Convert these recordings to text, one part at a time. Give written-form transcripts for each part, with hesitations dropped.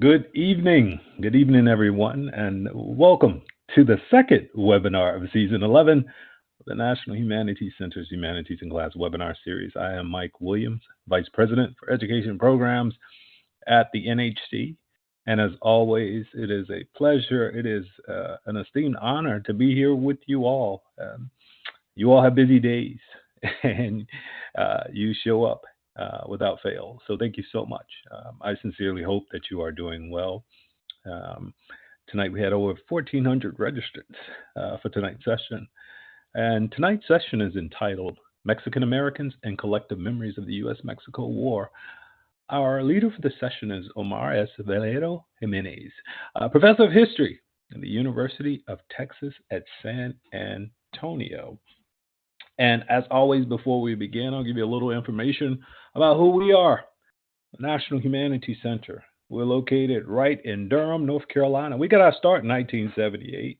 Good evening, everyone, and welcome to the second webinar of Season 11 of the National Humanities Center's Humanities in Class webinar series. I am Mike Williams, Vice President for Education Programs at the NHC. And as always, it is a pleasure, it is an esteemed honor to be here with you all. You all have busy days, and you show up without fail. So thank you so much. I sincerely hope that you are doing well. Um, Tonight we had over 1,400 registrants for tonight's session. And tonight's session is entitled Mexican Americans and Collective Memories of the U.S.-Mexico War. Our leader for the session is Omar S. Valerio-Jiménez, Professor of History at the University of Texas at San Antonio. And as always, before we begin, I'll give you a little information about who we are. The National Humanities Center. We're located right in Durham, North Carolina. We got our start in 1978.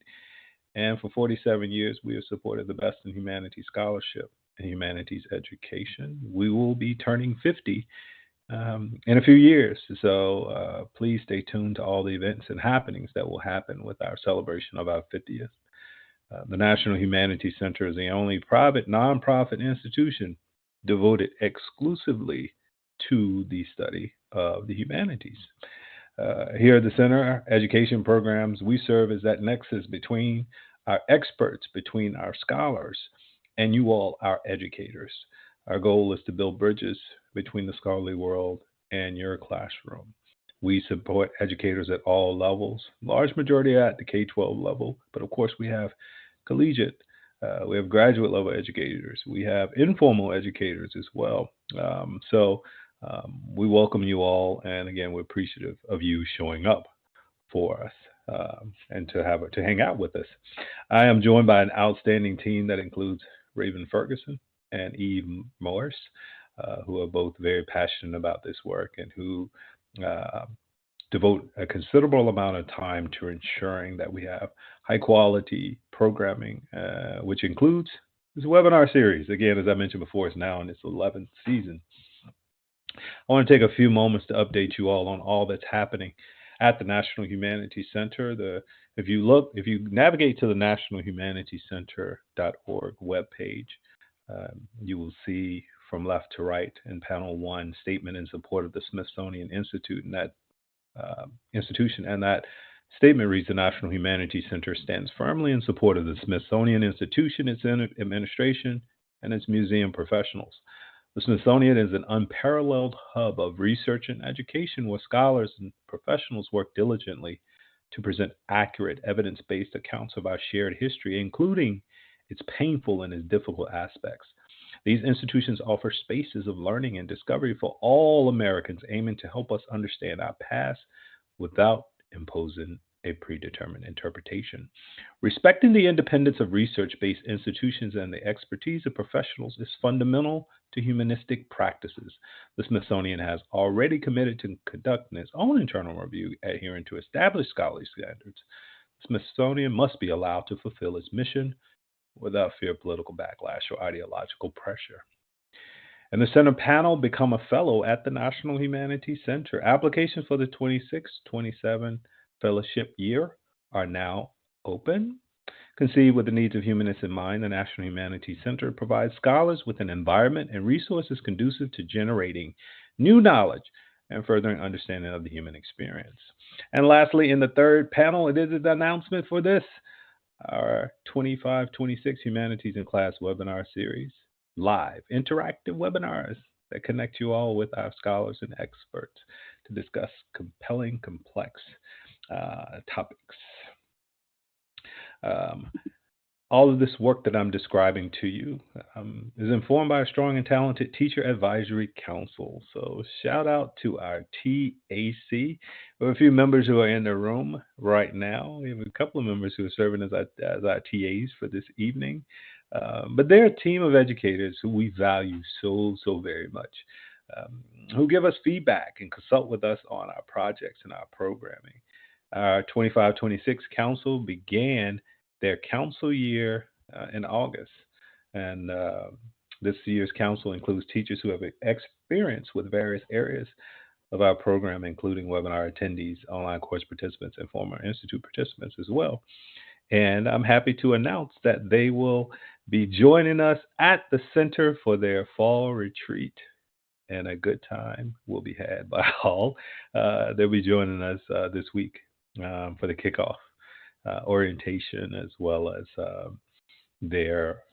And for 47 years, we have supported the best in humanities scholarship and humanities education. We will be turning 50 in a few years. So please stay tuned to all the events and happenings that will happen with our celebration of our 50th. The National Humanities Center is the only private nonprofit institution devoted exclusively to the study of the humanities. Here at the center, our education programs, we serve as that nexus between our experts, between our scholars, and you all, our educators. Our goal is to build bridges between the scholarly world and your classroom. We support educators at all levels, large majority at the K-12 level, but of course we have collegiate, we have graduate level educators, we have informal educators as well. We welcome you all, and again, we're appreciative of you showing up for us and to hang out with us. I am joined by an outstanding team that includes Raven Ferguson and Eve Morris, who are both very passionate about this work and who devote a considerable amount of time to ensuring that we have high quality programming, which includes this webinar series. Again, as I mentioned before, it's now in its 11th season. I want to take a few moments to update you all on all that's happening at the National Humanities Center. If you navigate to the nationalhumanities.org webpage, you will see from left to right in panel 1 statement in support of the Smithsonian Institute, and that institution, and that statement reads: the National Humanities Center stands firmly in support of the Smithsonian Institution, its administration, and its museum professionals. The Smithsonian is an unparalleled hub of research and education where scholars and professionals work diligently to present accurate, evidence-based accounts of our shared history, including its painful and its difficult aspects. These institutions offer spaces of learning and discovery for all Americans, aiming to help us understand our past without imposing a predetermined interpretation. Respecting the independence of research-based institutions and the expertise of professionals is fundamental to humanistic practices. The Smithsonian has already committed to conducting its own internal review, adhering to established scholarly standards. The Smithsonian must be allowed to fulfill its mission without fear of political backlash or ideological pressure. And the center panel, become a fellow at the National Humanities Center. Applications for the 26-27 fellowship year are now open. Conceived with the needs of humanists in mind, the National Humanities Center provides scholars with an environment and resources conducive to generating new knowledge and furthering understanding of the human experience. And lastly, in the third panel, it is an announcement for this, our 25-26 Humanities in Class webinar series, live interactive webinars that connect you all with our scholars and experts to discuss compelling, complex topics. All of this work that I'm describing to you is informed by a strong and talented Teacher Advisory Council. So shout out to our TAC. We have a few members who are in the room right now. We have a couple of members who are serving as our TAs for this evening. But they're a team of educators who we value so very much, who give us feedback and consult with us on our projects and our programming. Our 25-26 council began their council year in August. And this year's council includes teachers who have experience with various areas of our program, including webinar attendees, online course participants, and former Institute participants as well. And I'm happy to announce that they will be joining us at the center for their fall retreat. And a good time will be had by all. They'll be joining us this week for the kickoff orientation as well as their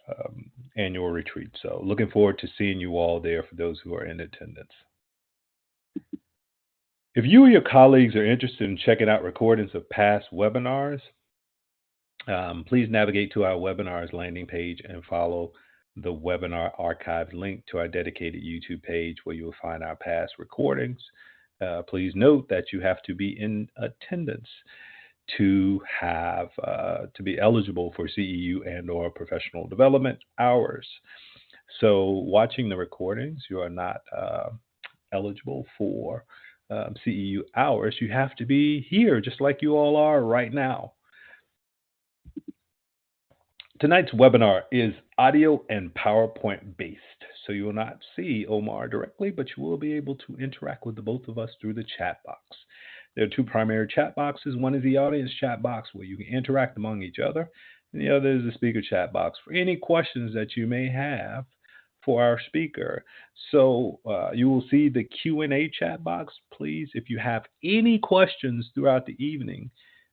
annual retreat. So, looking forward to seeing you all there for those who are in attendance. If you or your colleagues are interested in checking out recordings of past webinars, please navigate to our webinars landing page and follow the webinar archive link to our dedicated YouTube page where you will find our past recordings. Please note that you have to be in attendance to be eligible for CEU and/or professional development hours. So, watching the recordings, you are not eligible for CEU hours. You have to be here, just like you all are right now. Tonight's webinar is audio and PowerPoint based, so you will not see Omar directly, but you will be able to interact with the both of us through the chat box. There are two primary chat boxes. One is the audience chat box where you can interact among each other, and the other is the speaker chat box for any questions that you may have for our speaker. So you will see the Q&A chat box. Please, if you have any questions throughout the evening,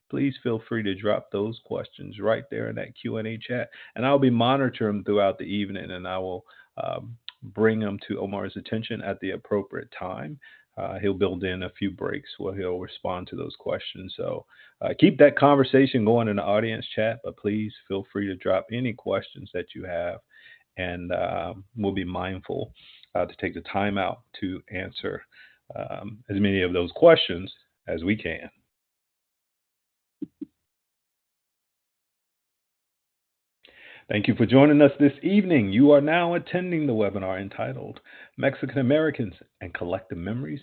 please feel free to drop those questions right there in that Q&A chat, and I'll be monitoring them throughout the evening, and I will bring them to Omar's attention at the appropriate time. He'll build in a few breaks where he'll respond to those questions. So keep that conversation going in the audience chat, but please feel free to drop any questions that you have, and we'll be mindful to take the time out to answer as many of those questions as we can. Thank you for joining us this evening. You are now attending the webinar entitled Mexican Americans and Collective Memories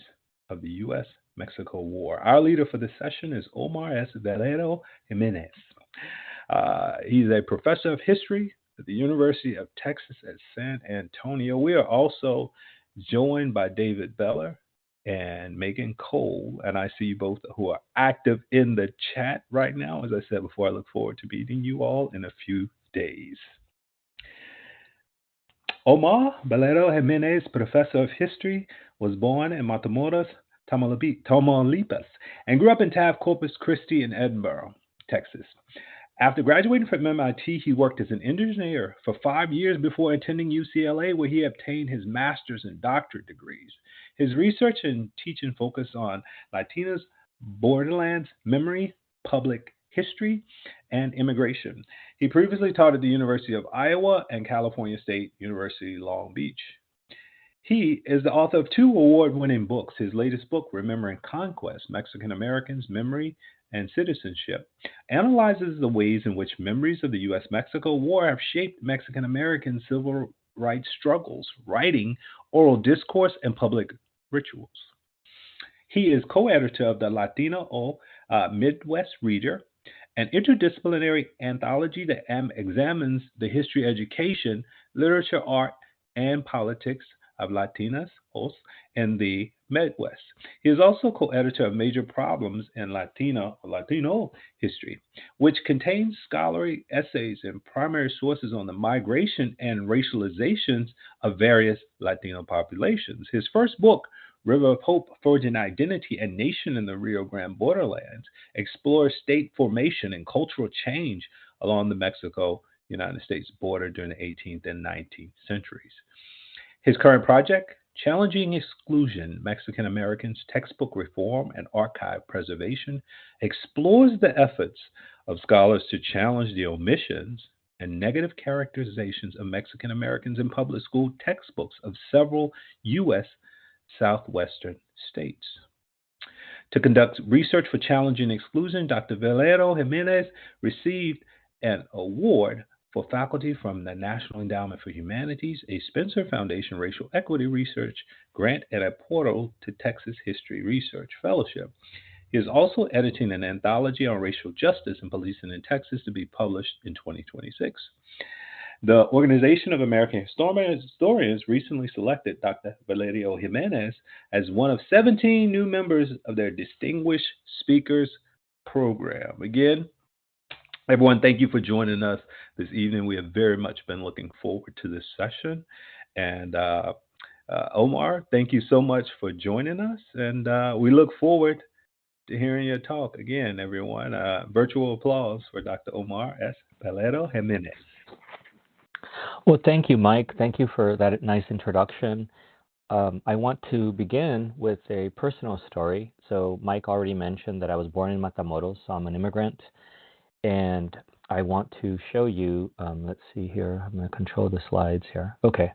of the U.S.-Mexico War. Our leader for this session is Omar S. Valerio-Jiménez. He's a professor of history at the University of Texas at San Antonio. We are also joined by David Beller and Megan Cole, and I see you both who are active in the chat right now. As I said before, I look forward to meeting you all in a few days. Omar Valerio-Jiménez, professor of history, was born in Matamoros, Tamaulipas, and grew up in Taft Corpus Christi in Edinburgh, Texas. After graduating from MIT, he worked as an engineer for 5 years before attending UCLA, where he obtained his master's and doctorate degrees. His research and teaching focus on Latinos, borderlands, memory, public history, and immigration. He previously taught at the University of Iowa and California State University, Long Beach. He is the author of 2 award-winning books. His latest book, Remembering Conquest, Mexican Americans, Memory and Citizenship, analyzes the ways in which memories of the U.S.-Mexico War have shaped Mexican American civil rights struggles, writing, oral discourse, and public rituals. He is co-editor of the Latino Midwest Reader, an interdisciplinary anthology that examines the history, education, literature, art, and politics of Latinas in the Midwest. He is also co-editor of Major Problems in Latino History, which contains scholarly essays and primary sources on the migration and racializations of various Latino populations. His first book, River of Hope, Forging Identity and Nation in the Rio Grande Borderlands, explores state formation and cultural change along the Mexico-United States border during the 18th and 19th centuries. His current project, Challenging Exclusion, Mexican Americans, Textbook Reform and Archive Preservation, explores the efforts of scholars to challenge the omissions and negative characterizations of Mexican Americans in public school textbooks of several U.S. southwestern states. To conduct research for challenging exclusion, Dr. Valerio-Jiménez received an award for faculty from the National Endowment for Humanities, a Spencer Foundation Racial Equity Research grant, and a Portal to Texas History Research Fellowship. He is also editing an anthology on racial justice and policing in Texas to be published in 2026. The Organization of American Historians recently selected Dr. Valerio-Jiménez as one of 17 new members of their Distinguished Speakers program. Again, everyone, thank you for joining us this evening. We have very much been looking forward to this session. And Omar, thank you so much for joining us. And we look forward to hearing your talk again, everyone. Virtual applause for Dr. Omar S. Valerio-Jiménez. Well, thank you, Mike. Thank you for that nice introduction. I want to begin with a personal story. So Mike already mentioned that I was born in Matamoros, so I'm an immigrant. And I want to show you, let's see here, I'm going to control the slides here. Okay.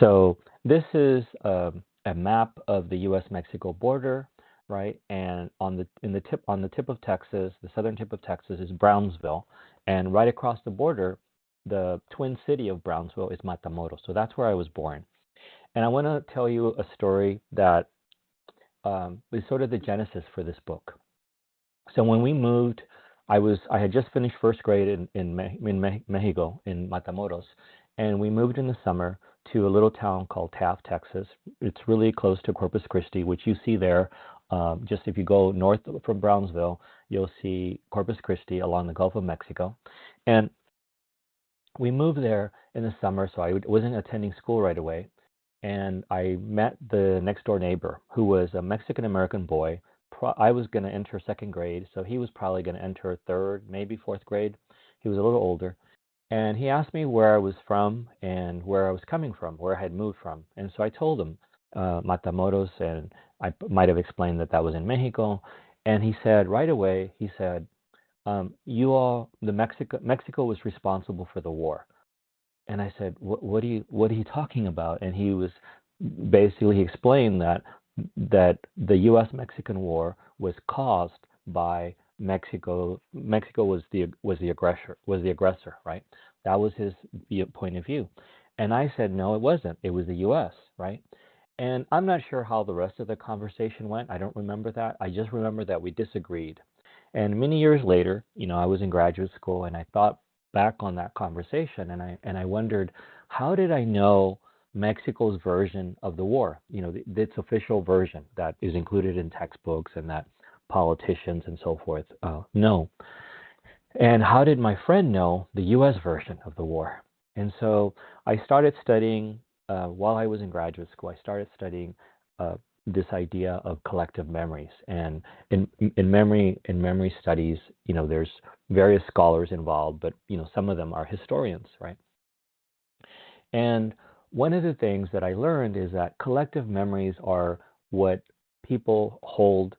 So this is a map of the U.S.-Mexico border, right? And on the tip of Texas, the southern tip of Texas is Brownsville, and right across the border, the twin city of Brownsville is Matamoros. So that's where I was born. And I want to tell you a story that is sort of the genesis for this book. So when we moved, I had just finished first grade in Mexico, in Matamoros, and we moved in the summer to a little town called Taft, Texas. It's really close to Corpus Christi, which you see there. Just if you go north from Brownsville, you'll see Corpus Christi along the Gulf of Mexico. And we moved there in the summer, so I wasn't attending school right away. And I met the next door neighbor, who was a Mexican-American boy. I was going to enter second grade, so he was probably going to enter third, maybe fourth grade. He was a little older. And he asked me where I was from and where I was coming from, where I had moved from. And so I told him Matamoros, and I might have explained that was in Mexico. And he said right away, he said, Mexico was responsible for the war. And I said, what are you talking about? And he explained that the U.S.-Mexican War was caused by Mexico. Mexico was the aggressor, right? That was his point of view. And I said, no, it wasn't. It was the U.S., right? And I'm not sure how the rest of the conversation went. I don't remember that. I just remember that we disagreed. And many years later, I was in graduate school, and I thought back on that conversation, and I wondered, how did I know Mexico's version of the war? Its official version that is included in textbooks and that politicians and so forth know. And how did my friend know the U.S. version of the war? And so I started studying while I was in graduate school. I started studying this idea of collective memories, and in memory studies, there's various scholars involved, but some of them are historians, right? And one of the things that I learned is that collective memories are what people hold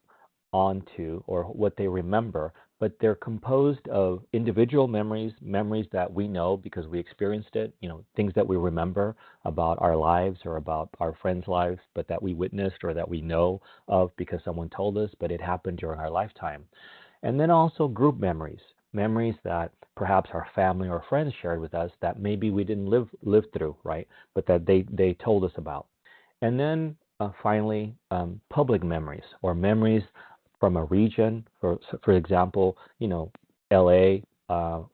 on to, or what they remember, but they're composed of individual memories that we know because we experienced it, things that we remember about our lives or about our friends' lives, but that we witnessed or that we know of because someone told us, but it happened during our lifetime. And then also group memories that perhaps our family or friends shared with us that maybe we didn't live through, right? But that they told us about. And then finally, public memories, or memories from a region, for example, LA,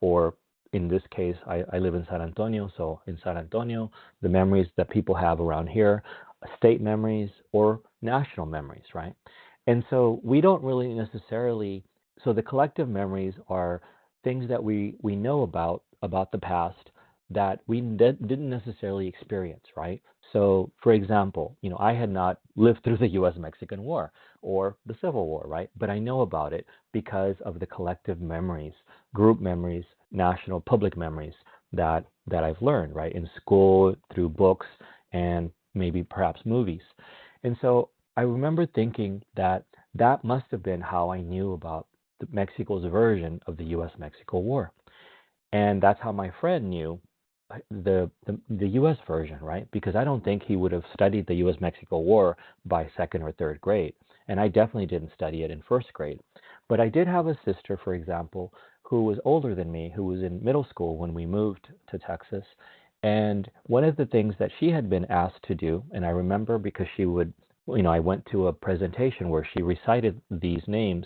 or in this case, I live in San Antonio, so in San Antonio, the memories that people have around here, state memories or national memories, right? And so we don't really necessarily, so the collective memories are things that we know about the past that we didn't necessarily experience, right? So, for example, I had not lived through the U.S.-Mexican War or the Civil War, right? But I know about it because of the collective memories, group memories, national public memories that I've learned, right, in school, through books, and maybe perhaps movies. And so I remember thinking that must have been how I knew about Mexico's version of the U.S.-Mexico War. And that's how my friend knew the U.S. version, right? Because I don't think he would have studied the U.S.-Mexico War by second or third grade. And I definitely didn't study it in first grade. But I did have a sister, for example, who was older than me, who was in middle school when we moved to Texas. And one of the things that she had been asked to do, and I remember because she would, I went to a presentation where she recited these names.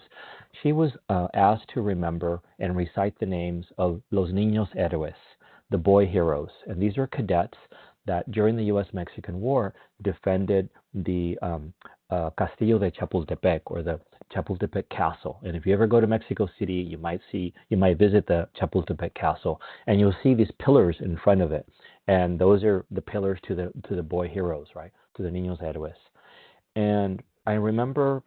She was asked to remember and recite the names of Los Niños Héroes, the boy heroes. And these are cadets that during the U.S.-Mexican War defended the Castillo de Chapultepec, or the Chapultepec Castle. And if you ever go to Mexico City, you might visit the Chapultepec Castle, and you'll see these pillars in front of it. And those are the pillars to the boy heroes, right? To the Niños Héroes. And I remember,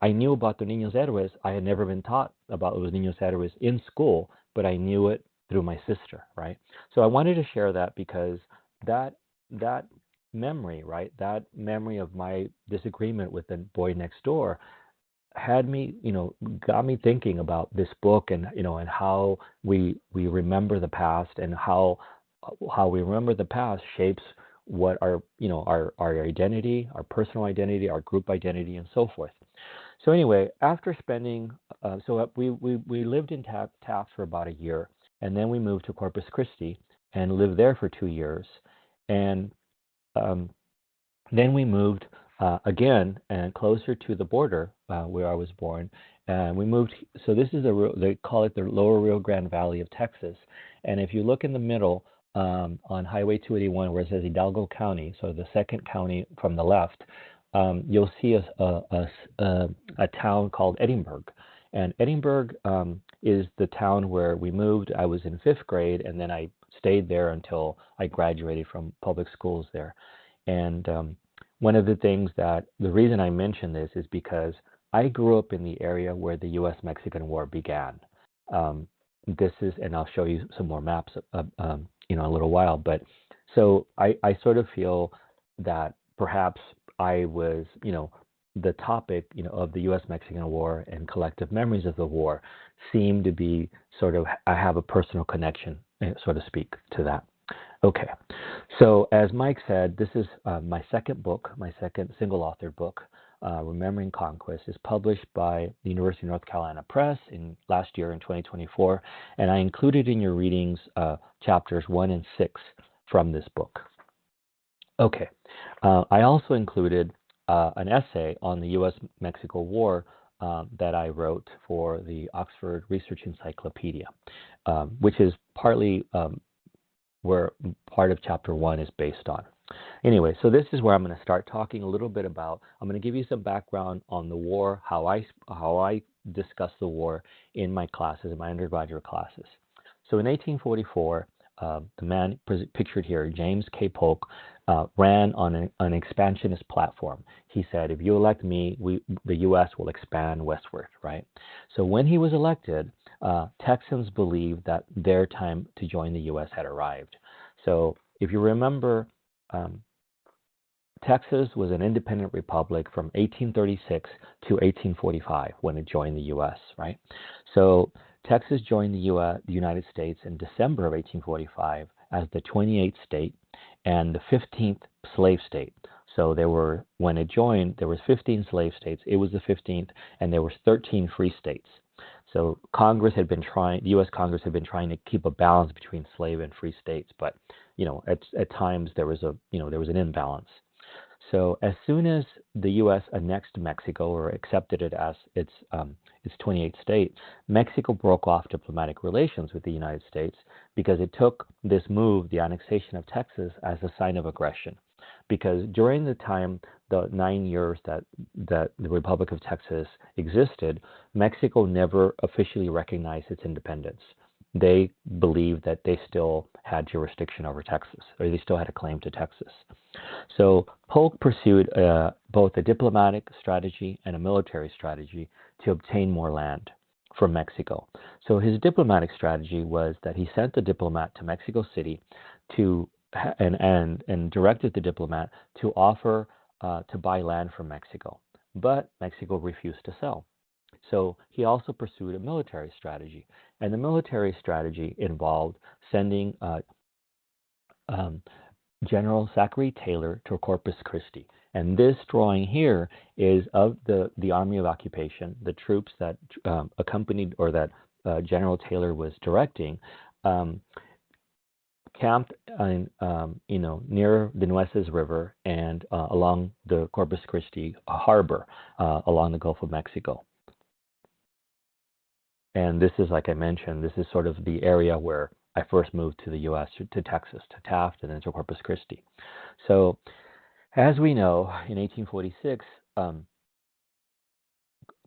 I knew about the Niños Héroes. I had never been taught about those Niños Héroes in school, but I knew it through my sister, right? So I wanted to share that because that memory, right? That memory of my disagreement with the boy next door had me, got me thinking about this book, and and how we remember the past, and how we remember the past shapes what our identity, our personal identity, our group identity, and so forth. So anyway, after spending, we lived in Taft for about a year, and then we moved to Corpus Christi and lived there for 2 years, and then we moved again and closer to the border where I was born. And we moved. So this is they call it the Lower Rio Grande Valley of Texas. And if you look in the middle on Highway 281, where it says Hidalgo County, so the second county from the left, you'll see a town called Edinburgh. And Edinburgh is the town where we moved. I was in 5th grade, and then I stayed there until I graduated from public schools there. And one of the things the reason I mention this is because I grew up in the area where the U.S.-Mexican War began. And I'll show you some more maps, in a little while. But so I sort of feel that perhaps I was, the topic, of the U.S.-Mexican War and collective memories of the war seem to be sort of, I have a personal connection, so to speak, to that. Okay, so as Mike said, this is my second book, my second single-authored book, Remembering Conquest, is published by the University of North Carolina Press last year in 2024, and I included in your readings chapters 1 and 6 from this book. Okay, I also included an essay on the U.S.-Mexico War that I wrote for the Oxford Research Encyclopedia, which is partly where part of chapter 1 is based on. Anyway, so this is where I'm going to start talking a little bit about. I'm going to give you some background on the war, how I discuss the war in my classes, in my undergraduate classes. So in 1844, the man pictured here, James K. Polk, ran on an expansionist platform. He said, if you elect me, the U.S. will expand westward, right? So when he was elected, Texans believed that their time to join the U.S. had arrived. So if you remember, Texas was an independent republic from 1836 to 1845 when it joined the U.S., right? So Texas joined the United States in December of 1845 as the 28th state and the 15th slave state. So when it joined, there was 15 slave states. It was the 15th, and there was 13 free states. So the U.S. Congress had been trying to keep a balance between slave and free states, but at times there was an imbalance. So as soon as the U.S. annexed Mexico or accepted it as its 28th state, Mexico broke off diplomatic relations with the United States because it took this move, the annexation of Texas, as a sign of aggression. Because during the time, the 9 years that the Republic of Texas existed, Mexico never officially recognized its independence. They believed that they still had jurisdiction over Texas, or they still had a claim to Texas. So Polk pursued both a diplomatic strategy and a military strategy to obtain more land from Mexico. So his diplomatic strategy was that he sent a diplomat to Mexico City and directed the diplomat to offer to buy land from Mexico, but Mexico refused to sell. So he also pursued a military strategy, and the military strategy involved sending General Zachary Taylor to Corpus Christi. And this drawing here is of the Army of Occupation, the troops that accompanied, or that General Taylor was directing, camped near the Nueces River and along the Corpus Christi harbor along the Gulf of Mexico. And this is, like I mentioned, this is sort of the area where I first moved to the U.S., to Texas, to Taft, and then to Corpus Christi. So, as we know, in 1846,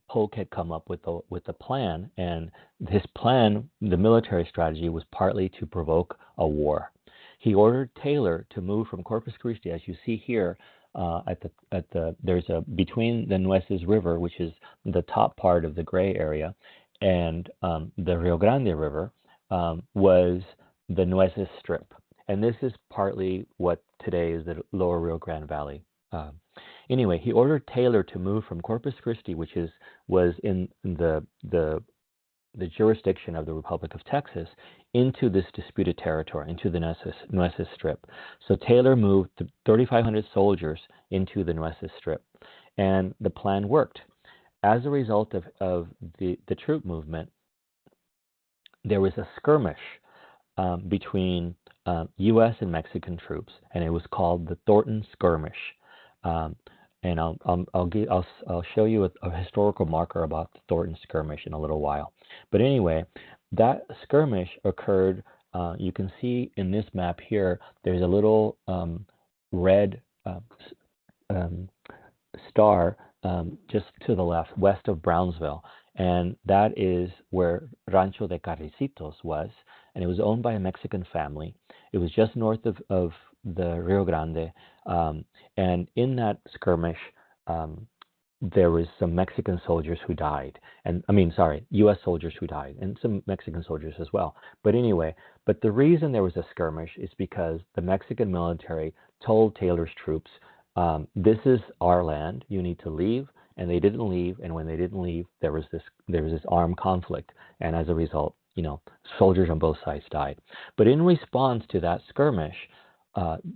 Polk had come up with a plan, and his plan, the military strategy, was partly to provoke a war. He ordered Taylor to move from Corpus Christi, as you see here, there's a between the Nueces River, which is the top part of the gray area, and the Rio Grande River, was the Nueces Strip, and this is partly what today is the Lower Rio Grande Valley. Anyway, he ordered Taylor to move from Corpus Christi, which was in the jurisdiction of the Republic of Texas, into this disputed territory, into the Nueces Strip. So Taylor moved 3,500 soldiers into the Nueces Strip, and the plan worked. As a result of the troop movement, there was a skirmish between U.S. and Mexican troops, and it was called the Thornton Skirmish. And I'll show you a historical marker about the Thornton Skirmish in a little while. But anyway, that skirmish occurred. You can see in this map here, there's a little red star just to the left, west of Brownsville, and that is where Rancho de Carricitos was, and it was owned by a Mexican family. It was just north of the Rio Grande, and in that skirmish, there was some Mexican soldiers who died, U.S. soldiers who died, and some Mexican soldiers as well. But anyway, the reason there was a skirmish is because the Mexican military told Taylor's troops, "This is our land. You need to leave." And they didn't leave. And when they didn't leave, there was this armed conflict, and as a result, soldiers on both sides died. But in response to that skirmish,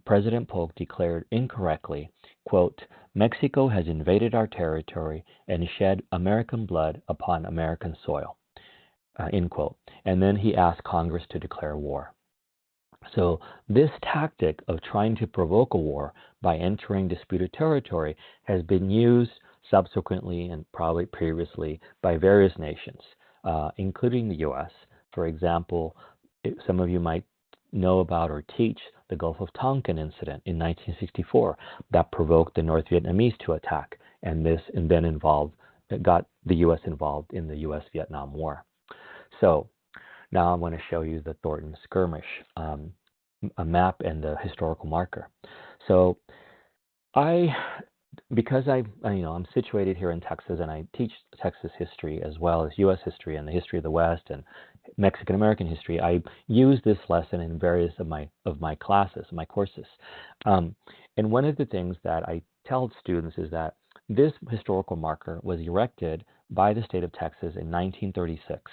President Polk declared incorrectly, quote, "Mexico has invaded our territory and shed American blood upon American soil," end quote. And then he asked Congress to declare war. So this tactic of trying to provoke a war by entering disputed territory has been used subsequently and probably previously by various nations, including the U.S. For example, some of you might know about or teach the Gulf of Tonkin incident in 1964 that provoked the North Vietnamese to attack, and then got the U.S. involved in the U.S.-Vietnam War. So now I'm going to show you the Thornton Skirmish, a map and a historical marker. So because I'm situated here in Texas, and I teach Texas history as well as U.S. history and the history of the West and Mexican American history, I use this lesson in various of my classes, my courses. And one of the things that I tell students is that this historical marker was erected by the state of Texas in 1936,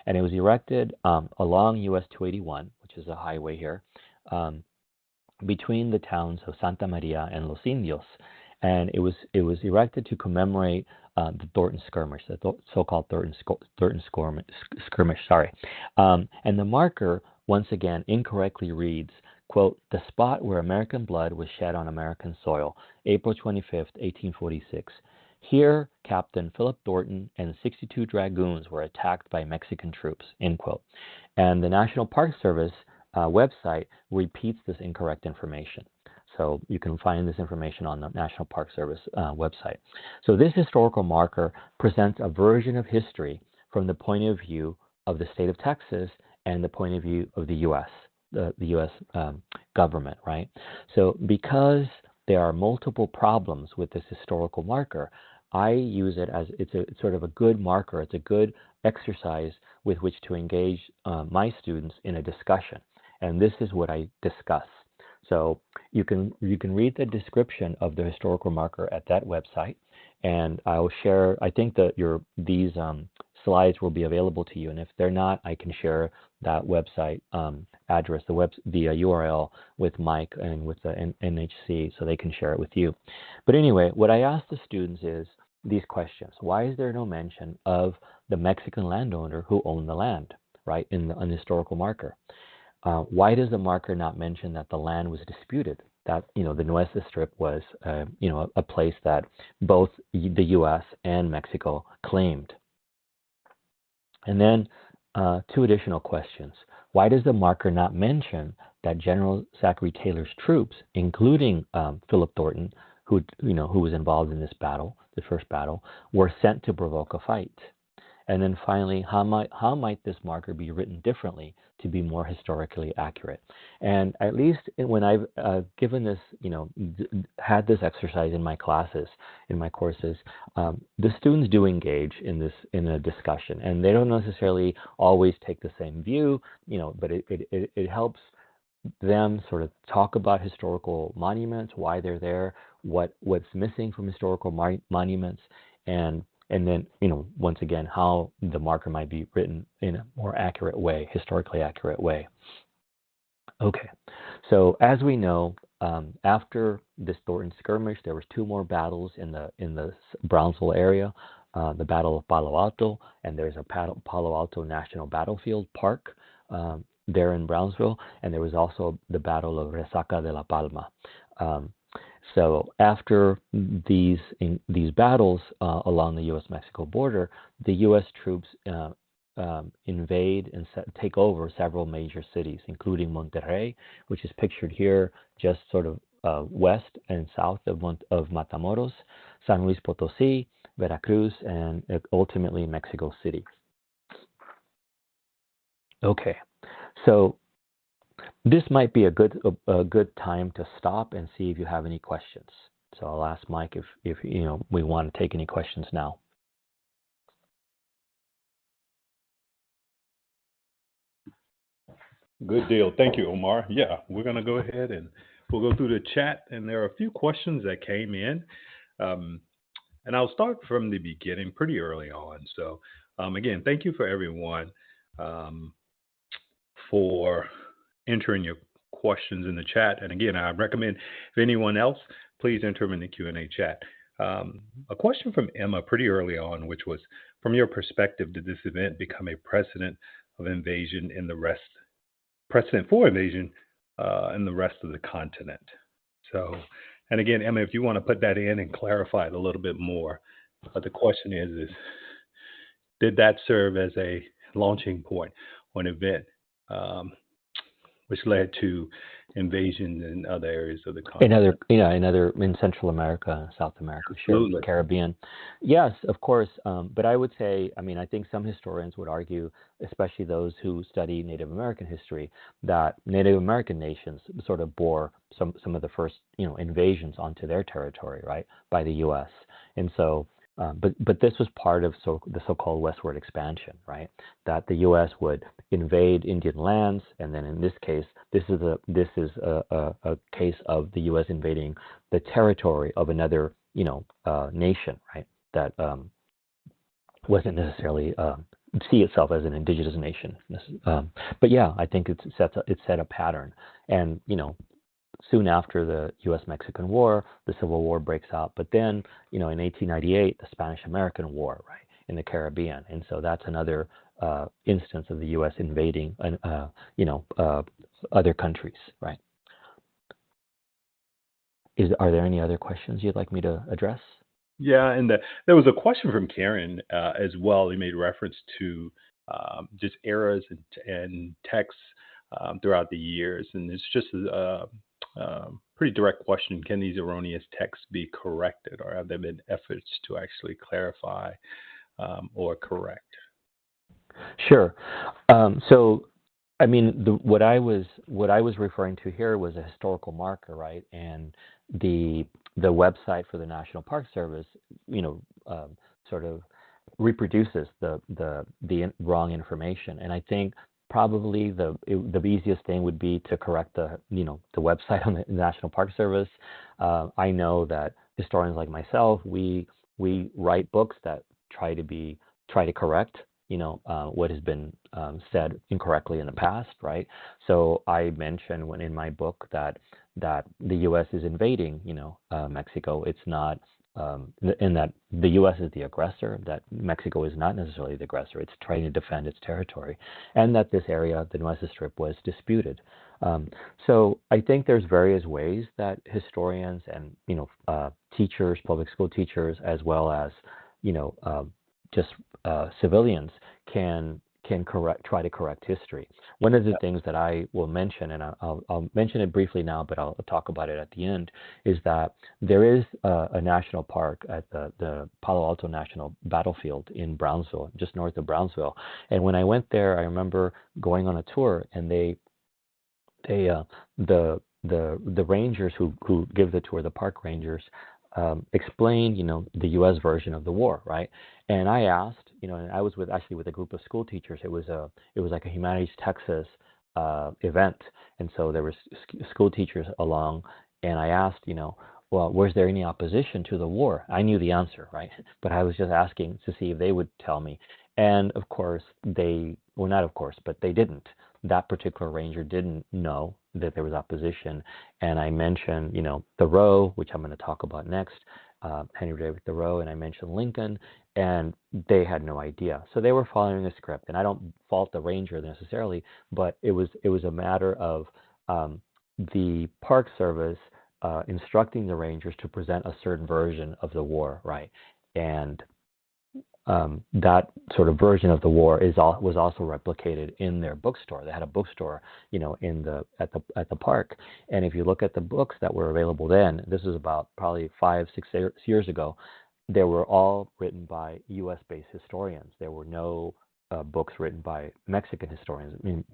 and it was erected along US 281, which is a highway here, between the towns of Santa Maria and Los Indios. And it was erected to commemorate the Thornton Skirmish, the so-called Thornton Skirmish. And the marker, once again, incorrectly reads, quote, "The spot where American blood was shed on American soil, April 25th, 1846. Here, Captain Philip Thornton and 62 dragoons were attacked by Mexican troops," end quote. And the National Park Service website repeats this incorrect information. So you can find this information on the National Park Service website. So this historical marker presents a version of history from the point of view of the state of Texas and the point of view of the U.S., the U.S. Government, right? So because there are multiple problems with this historical marker, I use it as it's sort of a good marker. It's a good exercise with which to engage my students in a discussion. And this is what I discuss. So you can read the description of the historical marker at that website, and I'll share. I think that these slides will be available to you, and if they're not, I can share that website address, the URL with Mike and with the NHC, so they can share it with you. But anyway, what I ask the students is these questions: why is there no mention of the Mexican landowner who owned the land, right, in the historical marker? Why does the marker not mention that the land was disputed? That the Nueces Strip was a place that both the U.S. and Mexico claimed. And then two additional questions: why does the marker not mention that General Zachary Taylor's troops, including Philip Thornton, who was involved in this battle, the first battle, were sent to provoke a fight? And then finally, how might this marker be written differently to be more historically accurate? And at least when I've given this, had this exercise in my classes, in my courses, the students do engage in a discussion, and they don't necessarily always take the same view, but it helps them sort of talk about historical monuments, why they're there, what's missing from historical monuments, and then, once again, how the marker might be written in a more accurate way, historically accurate way. Okay, so as we know, after this Thornton skirmish, there was 2 more battles in the Brownsville area, the Battle of Palo Alto, and there's a Palo Alto National Battlefield Park there in Brownsville, and there was also the Battle of Resaca de la Palma. So after these battles along the U.S.-Mexico border, the U.S. troops invade and take over several major cities, including Monterrey, which is pictured here, just sort of west and south of Matamoros, San Luis Potosí, Veracruz, and ultimately Mexico City. Okay, so this might be a good time to stop and see if you have any questions. So I'll ask Mike if we want to take any questions now. Good deal. Thank you, Omar. Yeah, we're going to go ahead and we'll go through the chat, and there are a few questions that came in. And I'll start from the beginning, pretty early on. So again, thank you for everyone for entering your questions in the chat. And again, I recommend if anyone else, please enter them in the Q&A chat. A question from Emma pretty early on, which was, from your perspective, did this event become a precedent for invasion in the rest of the continent? So, and again, Emma, if you want to put that in and clarify it a little bit more, but the question is did that serve as a launching point or an event which led to invasions in other areas of the continent? In Central America and South America, sure, the Caribbean. Yes, of course. But I would say, I think some historians would argue, especially those who study Native American history, that Native American nations sort of bore some of the first, invasions onto their territory, right, by the U.S. And so, but this was part of the so-called westward expansion, right? That the U.S. would invade Indian lands, and then in this case, this is a case of the U.S. invading the territory of another, nation, right? That wasn't necessarily see itself as an indigenous nation. But yeah, I think it set a pattern, and soon after the U.S.-Mexican War, the Civil War breaks out. But then, in 1898, the Spanish-American War, right, in the Caribbean. And so that's another instance of the U.S. invading, other countries, right? Are there any other questions you'd like me to address? Yeah, and there was a question from Karen as well. He made reference to just errors and texts throughout the years. And it's just a pretty direct question. Can these erroneous texts be corrected, or have there been efforts to actually clarify or correct? Sure. So, what I was referring to here was a historical marker, right? And the website for the National Park Service, sort of reproduces the wrong information. And I think probably the easiest thing would be to correct the website on the National Park Service. I know that historians like myself, we write books that try to correct what has been said incorrectly in the past, right? So I mentioned in my book that the U.S. is invading Mexico. It's not. And that the U.S. is the aggressor, that Mexico is not necessarily the aggressor. It's trying to defend its territory, and that this area, the Nueces Strip, was disputed. So I think there's various ways that historians and teachers, public school teachers, as well as just civilians can can try to correct history. One of the things that I will mention, and I'll mention it briefly now, but I'll talk about it at the end, is that there is a national park at the Palo Alto National Battlefield in Brownsville, just north of Brownsville. And when I went there, I remember going on a tour, and the rangers who give the tour, the park rangers, explained, the U.S. version of the war, right? And I asked, and I was actually with a group of school teachers. It was like a Humanities Texas event, and so there were school teachers along, and I asked, well, was there any opposition to the war? I knew the answer, right? But I was just asking to see if they would tell me, and of course not of course, but they didn't. That particular ranger didn't know that there was opposition, and I mentioned, Thoreau, which I'm going to talk about next, Henry David Thoreau, and I mentioned Lincoln, and they had no idea. So they were following a script, and I don't fault the ranger necessarily, but it was a matter of the Park Service instructing the rangers to present a certain version of the war, right? And that sort of version of the war was also replicated in their bookstore. They had a bookstore, at the park. And if you look at the books that were available then, this is about probably 5-6 years ago, they were all written by U.S.-based historians. There were no books written by Mexican historians.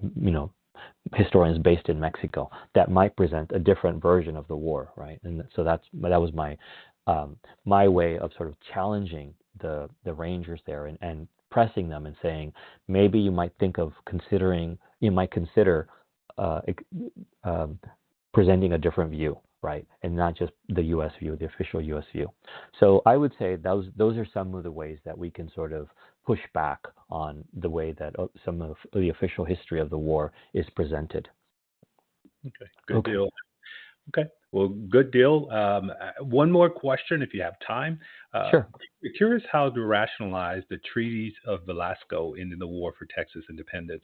Historians based in Mexico that might present a different version of the war, right? And so that was my way of sort of challenging the rangers there and pressing them and saying, maybe you might consider presenting a different view, right? And not just the U.S. view, the official U.S. view. So I would say those are some of the ways that we can sort of push back on the way that some of the official history of the war is presented. Okay, good deal. Okay, well, good deal. One more question, if you have time. Sure. I'm curious how to rationalize the treaties of Velasco in the War for Texas independence,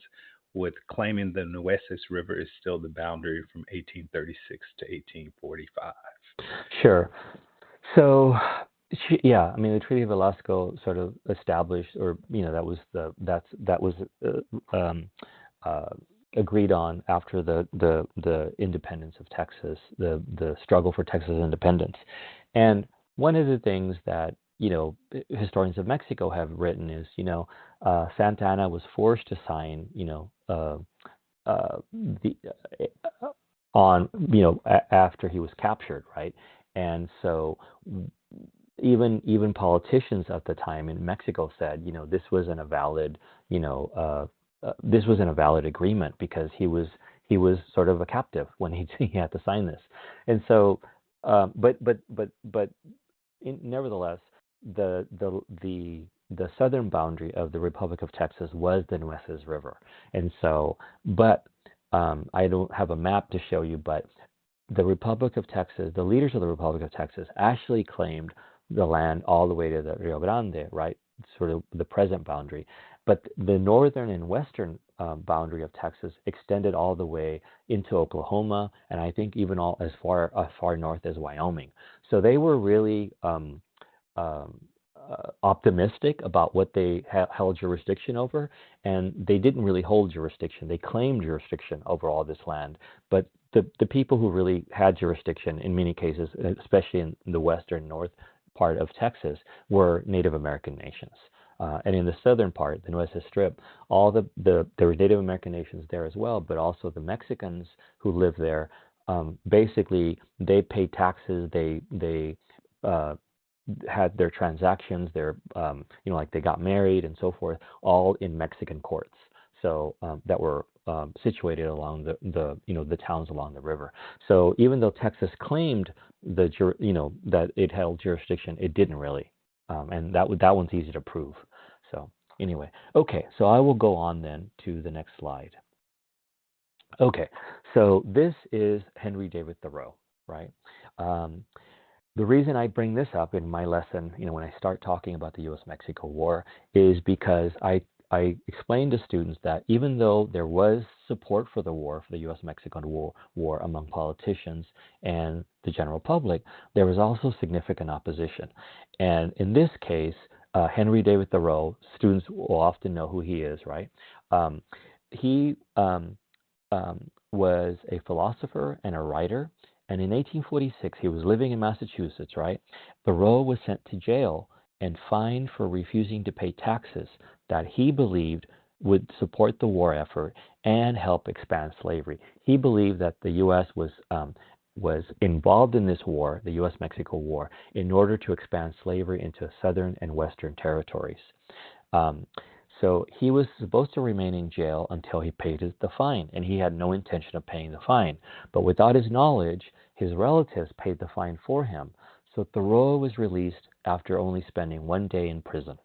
with claiming the Nueces River is still the boundary from 1836 to 1845. Sure. So, yeah, I mean, the Treaty of Velasco sort of established, or that was agreed on after the independence of Texas, the struggle for Texas independence. And one of the things that historians of Mexico have written is Santa Anna was forced to sign after he was captured, right? And so even politicians at the time in Mexico said this wasn't a valid agreement, because he was sort of a captive when he had to sign this. And so nevertheless, the southern boundary of the Republic of Texas was the Nueces River. And so, but I don't have a map to show you, but the Republic of Texas, the leaders of the Republic of Texas actually claimed the land all the way to the Rio Grande, right? Sort of the present boundary. But the northern and western boundary of Texas extended all the way into Oklahoma, and I think even all as far north as Wyoming. So they were really optimistic about what they held jurisdiction over, and they didn't really hold jurisdiction. They claimed jurisdiction over all this land, but the people who really had jurisdiction in many cases, especially in the western north part of Texas, were Native American nations. And in the southern part, the Nueces Strip, there were Native American nations there as well, but also the Mexicans who lived there. Basically, they paid taxes. They had their transactions, like they got married and so forth, all in Mexican courts. So that were situated along the towns along the river. So even though Texas claimed that it held jurisdiction, it didn't really, and that one's easy to prove. So anyway, okay. So I will go on then to the next slide. Okay, so this is Henry David Thoreau, right? The reason I bring this up in my lesson, when I start talking about the U.S.-Mexico War, is because I explained to students that even though there was support for the war, for the U.S.-Mexican war among politicians and the general public, there was also significant opposition. And in this case, Henry David Thoreau, students will often know who he is, right? He was a philosopher and a writer, and in 1846, he was living in Massachusetts, right? Thoreau was sent to jail and fined for refusing to pay taxes that he believed would support the war effort and help expand slavery. He believed that the U.S. was involved in this war, the U.S.-Mexico War, in order to expand slavery into southern and western territories. So he was supposed to remain in jail until he paid the fine, and he had no intention of paying the fine. But without his knowledge, his relatives paid the fine for him. So Thoreau was released after only spending 1 day in prison.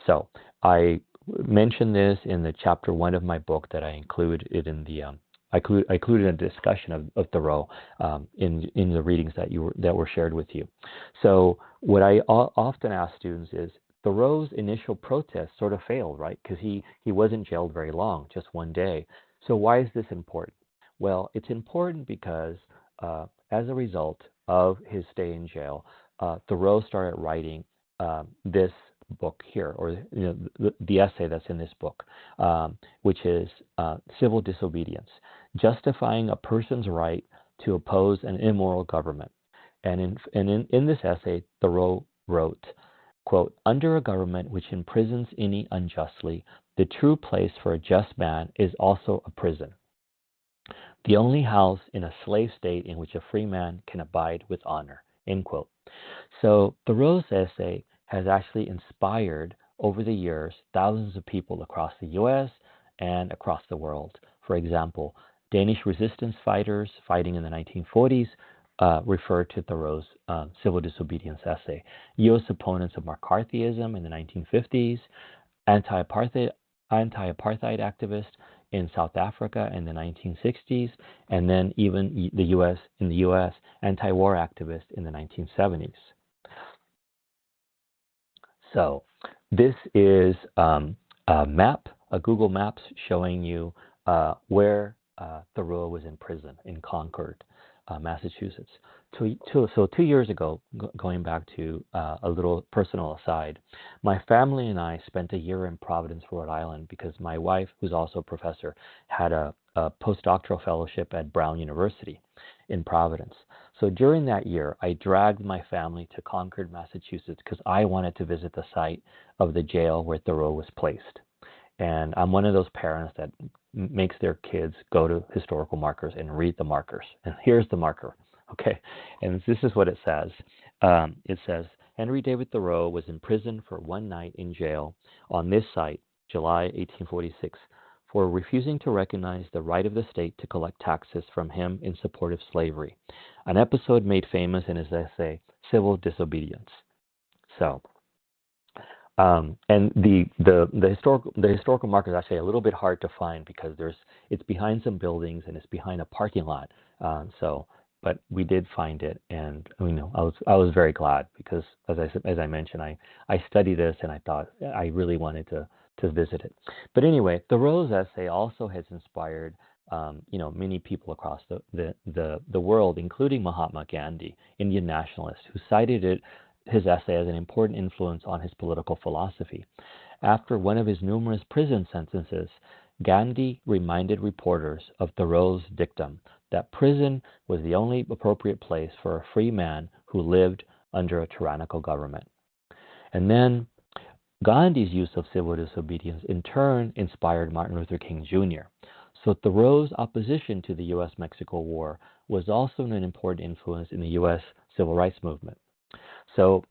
So I mentioned this in the chapter 1 of my book that I include it in the I included a discussion of Thoreau in the readings that were shared with you. So what I often ask students is, Thoreau's initial protest sort of failed, right? Because he wasn't jailed very long, just 1 day. So why is this important? Well, it's important because as a result of his stay in jail, Thoreau started writing this book here, or the essay that's in this book, which is Civil Disobedience, justifying a person's right to oppose an immoral government. And in this essay, Thoreau wrote, quote, "Under a government which imprisons any unjustly, the true place for a just man is also a prison, the only house in a slave state in which a free man can abide with honor," end quote. So Thoreau's essay has actually inspired, over the years, thousands of people across the U.S. and across the world. For example, Danish resistance fighters fighting in the 1940s referred to Thoreau's Civil Disobedience essay. U.S. opponents of McCarthyism in the 1950s, anti-apartheid activists in South Africa in the 1960s, and then even the U.S. anti-war activists in the 1970s. So this is a map, a Google Maps showing you where Thoreau was in prison in Concord, Massachusetts. So 2 years ago, going back to a little personal aside, my family and I spent a year in Providence, Rhode Island, because my wife, who's also a professor, had a postdoctoral fellowship at Brown University in Providence. So during that year, I dragged my family to Concord, Massachusetts, because I wanted to visit the site of the jail where Thoreau was placed. And I'm one of those parents that makes their kids go to historical markers and read the markers. And here's the marker, okay? And this is what it says. It says, Henry David Thoreau was imprisoned for 1 night in jail on this site, July 1846, for refusing to recognize the right of the state to collect taxes from him in support of slavery, an episode made famous in his essay, Civil Disobedience. So, and the historical marker is actually a little bit hard to find because it's behind some buildings and it's behind a parking lot. But we did find it, and I was very glad because as I mentioned, I studied this and I thought I really wanted to visit it. But anyway, Thoreau's essay also has inspired many people across the world, including Mahatma Gandhi, Indian nationalist, who cited his essay as an important influence on his political philosophy. After one of his numerous prison sentences, Gandhi reminded reporters of Thoreau's dictum that prison was the only appropriate place for a free man who lived under a tyrannical government. And then Gandhi's use of civil disobedience in turn inspired Martin Luther King Jr. So Thoreau's opposition to the U.S.-Mexico War was also an important influence in the U.S. civil rights movement. So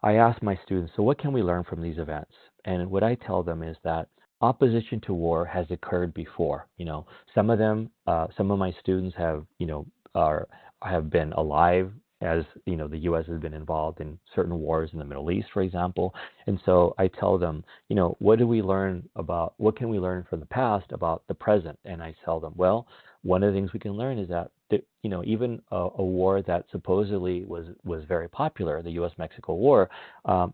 I asked my students, so what can we learn from these events? And what I tell them is that opposition to war has occurred before. Some of my students have been alive as the U.S. has been involved in certain wars in the Middle East, for example. And so I tell them, what can we learn from the past about the present? And I tell them, well, one of the things we can learn is that even a war that supposedly was very popular, the U.S.-Mexico War,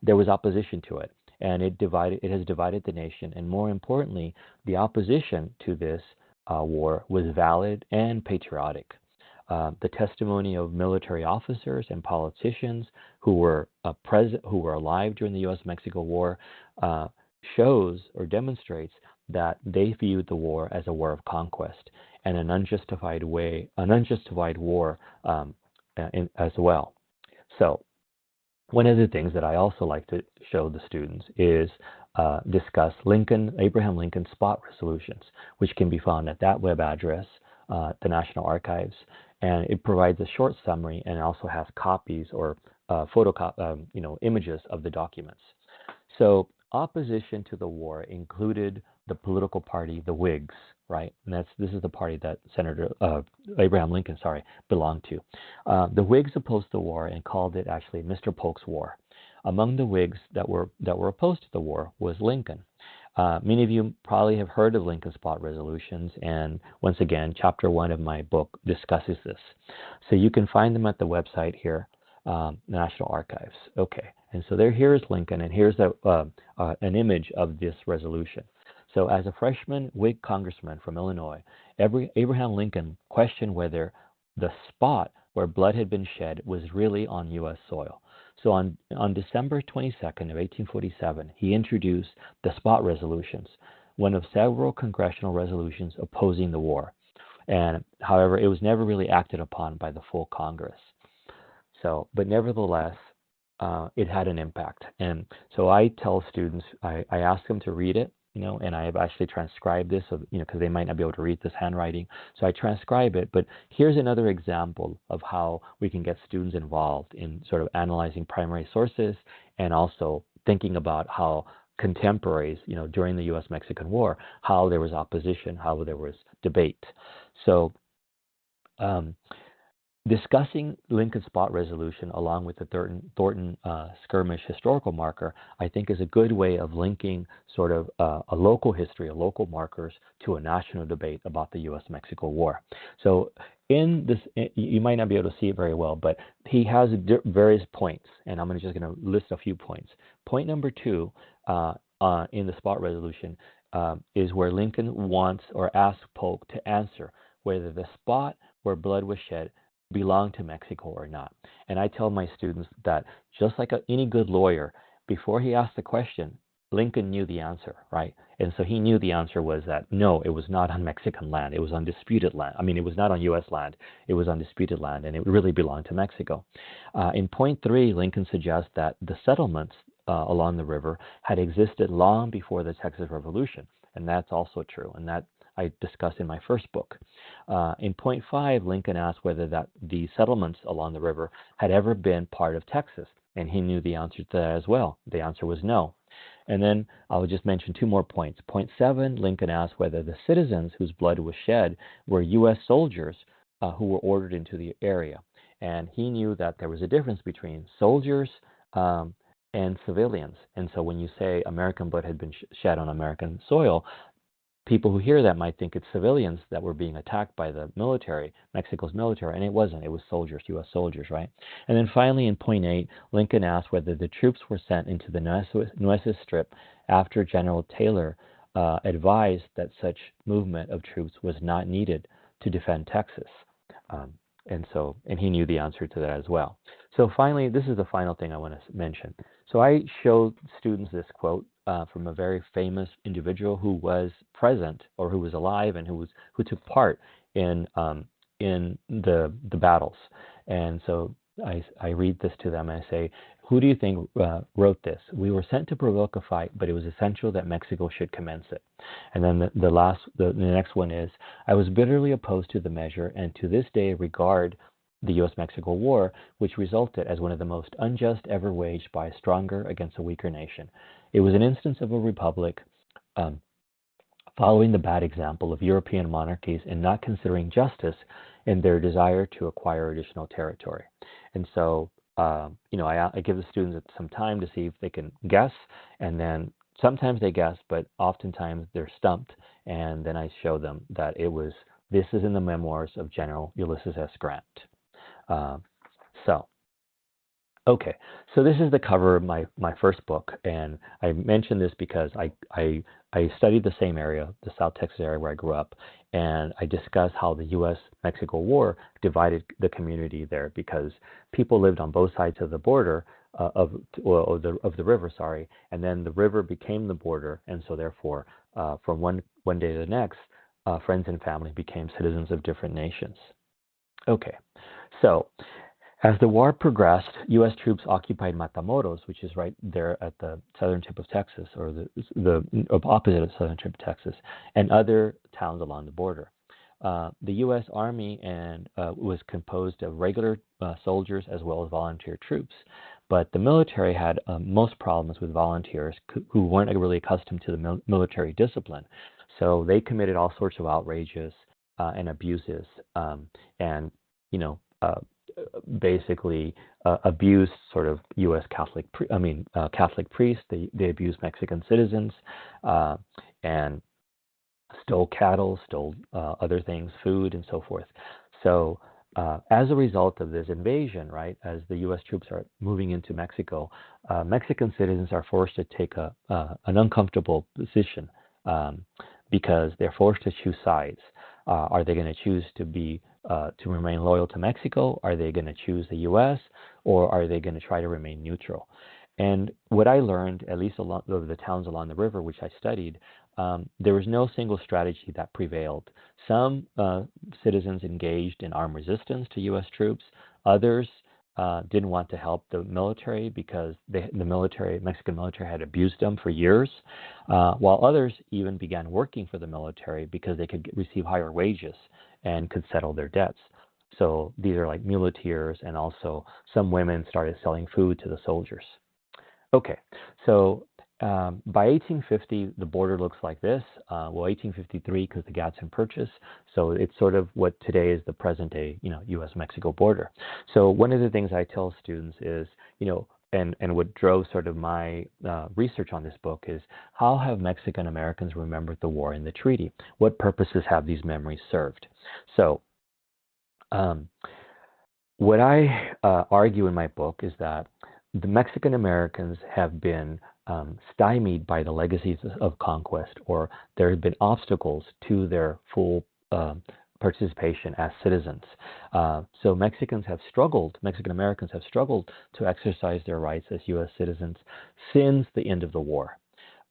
there was opposition to it, and it has divided the nation. And more importantly, the opposition to this war was valid and patriotic. the testimony of military officers and politicians who were who were alive during the U.S.-Mexico War shows or demonstrates that they viewed the war as a war of conquest and an unjustified war as well. So one of the things that I also like to show the students is discuss Abraham Lincoln spot resolutions, which can be found at that web address, the National Archives, and it provides a short summary and also has copies or images of the documents. So opposition to the war included the political party, the Whigs, right? And this is the party that Senator Abraham Lincoln, belonged to. The Whigs opposed the war and called it actually Mr. Polk's War. Among the Whigs that were opposed to the war was Lincoln. Many of you probably have heard of Lincoln spot resolutions, and once again, Chapter 1 of my book discusses this. So you can find them at the website here, National Archives. Okay, and so here is Lincoln, and here's an image of this resolution. So as a freshman Whig congressman from Illinois, Abraham Lincoln questioned whether the spot where blood had been shed was really on U.S. soil. So on December 22nd of 1847, he introduced the spot resolutions, one of several congressional resolutions opposing the war. And however, it was never really acted upon by the full Congress. So, but nevertheless, it had an impact. And so I tell students, I ask them to read it, and I have actually transcribed this, so, because they might not be able to read this handwriting. So I transcribe it, but here's another example of how we can get students involved in sort of analyzing primary sources and also thinking about how contemporaries, during the U.S.-Mexican War, how there was opposition, how there was debate. So discussing Lincoln spot resolution along with the Thornton skirmish historical marker, I think, is a good way of linking sort of a local history, a local markers, to a national debate about the U.S.-Mexico War. So in this, you might not be able to see it very well, but he has various points, and I'm just going to list a few points. Point number 2 in the spot resolution is where Lincoln wants or asks Polk to answer whether the spot where blood was shed belong to Mexico or not. And I tell my students that just like any good lawyer, before he asked the question, Lincoln knew the answer, right? And so he knew the answer was that no, it was not on Mexican land. It was on disputed land. I mean, it was not on U.S. land. It was on disputed land, and it really belonged to Mexico. In point 3, Lincoln suggests that the settlements along the river had existed long before the Texas Revolution, and that's also true, and that I discussed in my first book. In point 5, Lincoln asked whether the settlements along the river had ever been part of Texas, and he knew the answer to that as well. The answer was no. And then I'll just mention 2 more points. Point 7, Lincoln asked whether the citizens whose blood was shed were U.S. soldiers who were ordered into the area. And he knew that there was a difference between soldiers and civilians. And so when you say American blood had been shed on American soil, people who hear that might think it's civilians that were being attacked by the military, Mexico's military, and it wasn't. It was soldiers, U.S. soldiers, right? And then finally, in point 8, Lincoln asked whether the troops were sent into the Nueces Strip after General Taylor advised that such movement of troops was not needed to defend Texas. And he knew the answer to that as well. So finally, this is the final thing I want to mention. So I showed students this quote from a very famous individual who was present, or who was alive, and who took part in the battles. And so I read this to them and I say, who do you think wrote this? We were sent to provoke a fight, but it was essential that Mexico should commence it. And then the next one is, I was bitterly opposed to the measure, and to this day regard the U.S.-Mexico War, which resulted as one of the most unjust ever waged by a stronger against a weaker nation. It was an instance of a republic following the bad example of European monarchies and not considering justice in their desire to acquire additional territory. And so, I give the students some time to see if they can guess, and then sometimes they guess, but oftentimes they're stumped, and then I show them that this is in the memoirs of General Ulysses S. Grant. So Okay, so this is the cover of my first book, and I mention this because I studied the same area, the South Texas area where I grew up, and I discuss how the U.S.-Mexico War divided the community there because people lived on both sides of the border of the river, sorry, and then the river became the border, and so therefore, from one day to the next, friends and family became citizens of different nations. Okay, so as the war progressed, U.S. troops occupied Matamoros, which is right there at the southern tip of Texas, or the opposite of southern tip of Texas, and other towns along the border. The U.S. Army was composed of regular soldiers as well as volunteer troops, but the military had most problems with volunteers who weren't really accustomed to the military discipline. So they committed all sorts of outrages and abuses, and you know. Basically abused sort of U.S. Catholic priests. They abused Mexican citizens and stole cattle, stole other things, food, and so forth. So as a result of this invasion, right, as the U.S. troops are moving into Mexico, Mexican citizens are forced to take an uncomfortable position because they're forced to choose sides. Are they going to choose to remain loyal to Mexico? Are they going to choose the U.S., or are they going to try to remain neutral? And what I learned, at least along the towns along the river, which I studied, there was no single strategy that prevailed. Some citizens engaged in armed resistance to U.S. troops. Others didn't want to help the military because the Mexican military had abused them for years, while others even began working for the military because they could receive higher wages and could settle their debts. So these are like muleteers, and also some women started selling food to the soldiers. Okay, so by 1850, the border looks like this. 1853 because the Gadsden Purchase. So it's sort of what today is the present-day, U.S.-Mexico border. So one of the things I tell students is, and what drove sort of my research on this book is how have Mexican Americans remembered the war and the treaty? What purposes have these memories served? So what I argue in my book is that the Mexican Americans have been stymied by the legacies of conquest, or there have been obstacles to their full participation as citizens. So Mexican Americans have struggled to exercise their rights as U.S. citizens since the end of the war.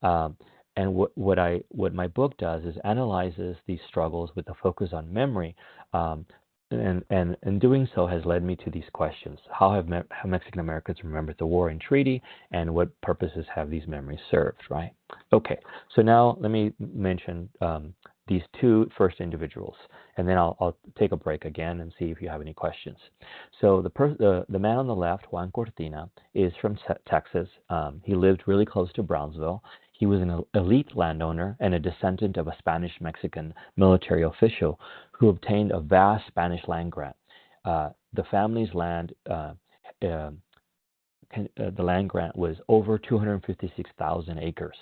And what my book does is analyzes these struggles with a focus on memory, and doing so has led me to these questions. How have Mexican Americans remembered the war and treaty, and what purposes have these memories served, right? Okay, so now let me mention these two first individuals, and then I'll take a break again and see if you have any questions. So the man on the left, Juan Cortina, is from Texas. He lived really close to Brownsville. He was an elite landowner and a descendant of a Spanish-Mexican military official who obtained a vast Spanish land grant. The family's land, the land grant was over 256,000 acres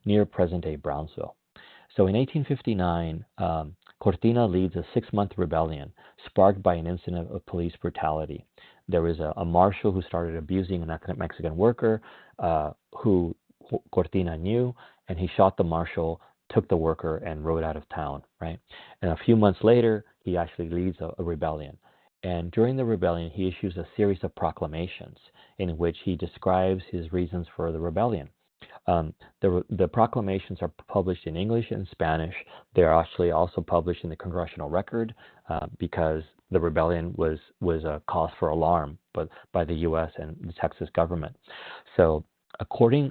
near present-day Brownsville. So in 1859, Cortina leads a 6-month rebellion sparked by an incident of police brutality. There was a marshal who started abusing a Mexican worker who Cortina knew, and he shot the marshal, took the worker, and rode out of town, right? And a few months later, he actually leads a rebellion. And during the rebellion, he issues a series of proclamations in which he describes his reasons for the rebellion. The proclamations are published in English and Spanish. They're actually also published in the Congressional Record because the rebellion was a cause for alarm by the U.S. and the Texas government. So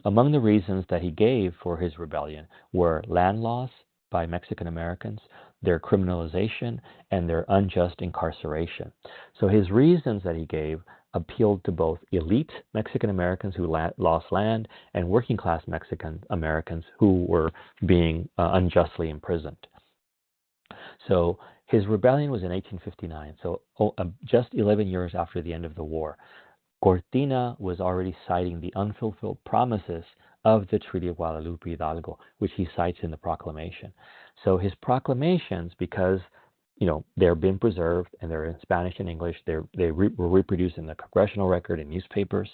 among the reasons that he gave for his rebellion were land loss by Mexican Americans, their criminalization, and their unjust incarceration. So his reasons that he gave appealed to both elite Mexican Americans who lost land and working class Mexican Americans who were being unjustly imprisoned. So his rebellion was in 1859, so just 11 years after the end of the war. Cortina was already citing the unfulfilled promises of the Treaty of Guadalupe Hidalgo, which he cites in the proclamation. So his proclamations, because they're being preserved, and they're in Spanish and English. Were reproduced in the congressional record and newspapers.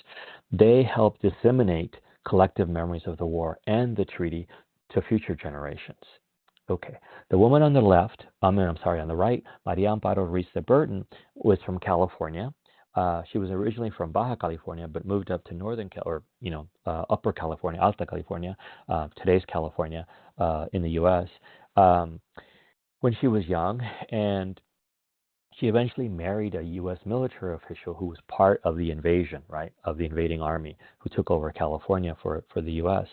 They help disseminate collective memories of the war and the treaty to future generations. Okay, the woman on the left, on the right, Maria Amparo Ruiz de Burton, was from California. She was originally from Baja California, but moved up to Upper California, Alta California, today's California, in the U.S. When she was young, and she eventually married a U.S. military official who was part of the invasion, right, of the invading army, who took over California for the U.S.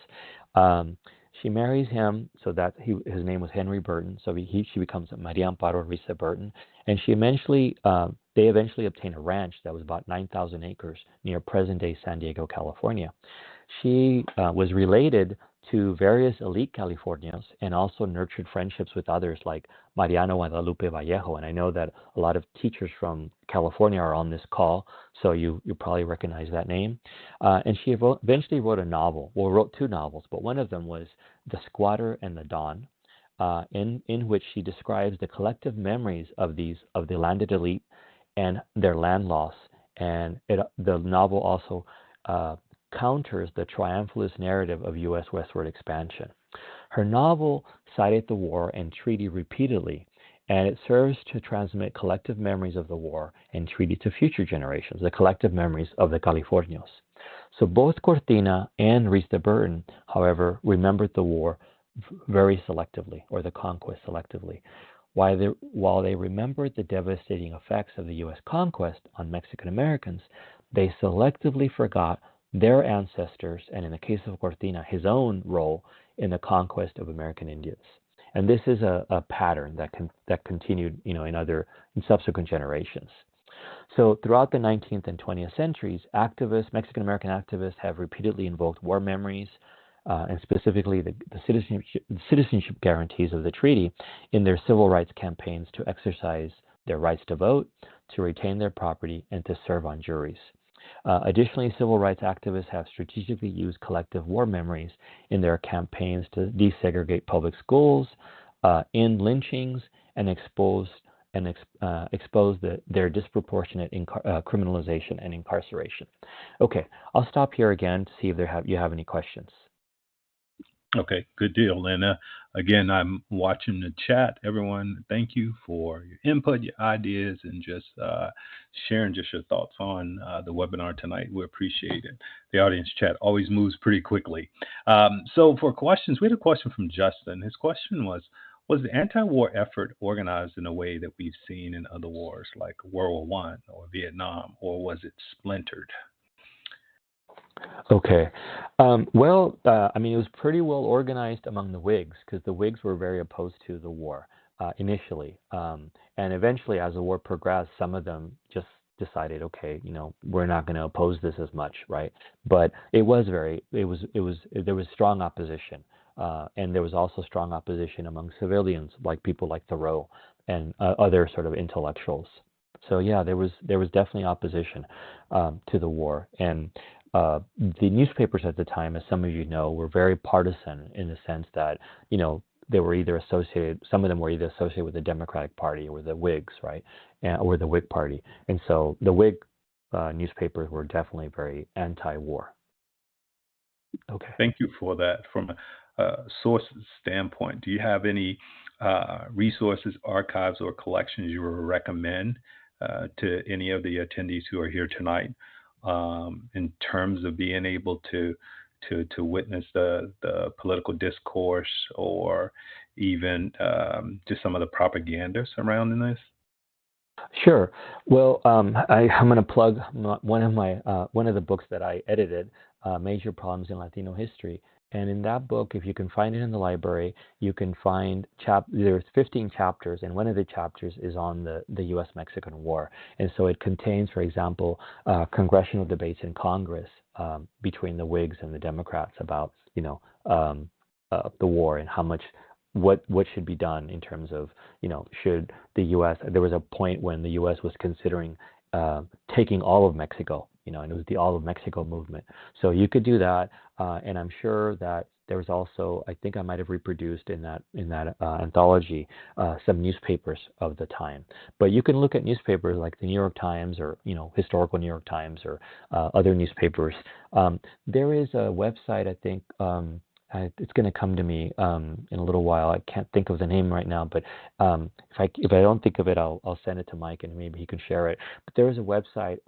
She marries him, so that his name was Henry Burton. So she becomes Maria Amparo Ruiz de Burton, and they eventually obtained a ranch that was about 9,000 acres near present-day San Diego, California. She was related to various elite Californians and also nurtured friendships with others like Mariano Guadalupe Vallejo. And I know that a lot of teachers from California are on this call, so you probably recognize that name. And she eventually wrote a novel. Well, wrote two novels, but one of them was The Squatter and the Don, in which she describes the collective memories of the landed elite and their land loss. And the novel also counters the triumphalist narrative of U.S. westward expansion. Her novel cited the war and treaty repeatedly, and it serves to transmit collective memories of the war and treaty to future generations, the collective memories of the Californios. So both Cortina and Ruiz de Burton, however, remembered the war very selectively, or the conquest selectively. While they remembered the devastating effects of the U.S. conquest on Mexican Americans, they selectively forgot their ancestors, and in the case of Cortina, his own role in the conquest of American Indians. And this is a pattern that continued, in subsequent generations. So throughout the 19th and 20th centuries, Mexican American activists have repeatedly invoked war memories, and specifically the citizenship guarantees of the treaty in their civil rights campaigns to exercise their rights to vote, to retain their property, and to serve on juries. Additionally, civil rights activists have strategically used collective war memories in their campaigns to desegregate public schools, end lynchings, and expose their disproportionate criminalization and incarceration. Okay, I'll stop here again to see if you have any questions. Okay, good deal. And again, I'm watching the chat. Everyone, thank you for your input, your ideas, and just sharing just your thoughts on the webinar tonight. We appreciate it. The audience chat always moves pretty quickly. So for questions, we had a question from Justin. His question was the anti-war effort organized in a way that we've seen in other wars like World War I or Vietnam, or was it splintered? Okay. It was pretty well organized among the Whigs, because the Whigs were very opposed to the war initially. And eventually, as the war progressed, some of them just decided, okay, we're not going to oppose this as much, right? But there was strong opposition. And there was also strong opposition among civilians, like people like Thoreau and other sort of intellectuals. So yeah, there was definitely opposition to the war. And the newspapers at the time, as some of you know, were very partisan in the sense that, they were either associated, some of them were either associated with the Democratic Party or the Whigs, right, or the Whig Party. And so the Whig newspapers were definitely very anti-war. Okay. Thank you for that. From a source standpoint, do you have any resources, archives, or collections you would recommend to any of the attendees who are here tonight in terms of being able to witness the political discourse, or even just some of the propaganda surrounding this? Sure. Well, I'm going to plug one of the books that I edited, Major Problems in Latino History. And in that book, if you can find it in the library, you can find there's 15 chapters, and one of the chapters is on the U.S.-Mexican War. And so it contains, for example, congressional debates in Congress between the Whigs and the Democrats about, the war and how much, what should be done in terms of, should the U.S. There was a point when the U.S. was considering taking all of Mexico, and it was the All of Mexico movement. So you could do that, and I'm sure that There was also, I think I might have reproduced in that anthology some newspapers of the time. But you can look at newspapers like the New York Times, or historical New York Times, or other newspapers. There is a website, I think. It's going to come to me in a little while. I can't think of the name right now, but if I don't think of it, I'll send it to Mike and maybe he can share it. But there is a website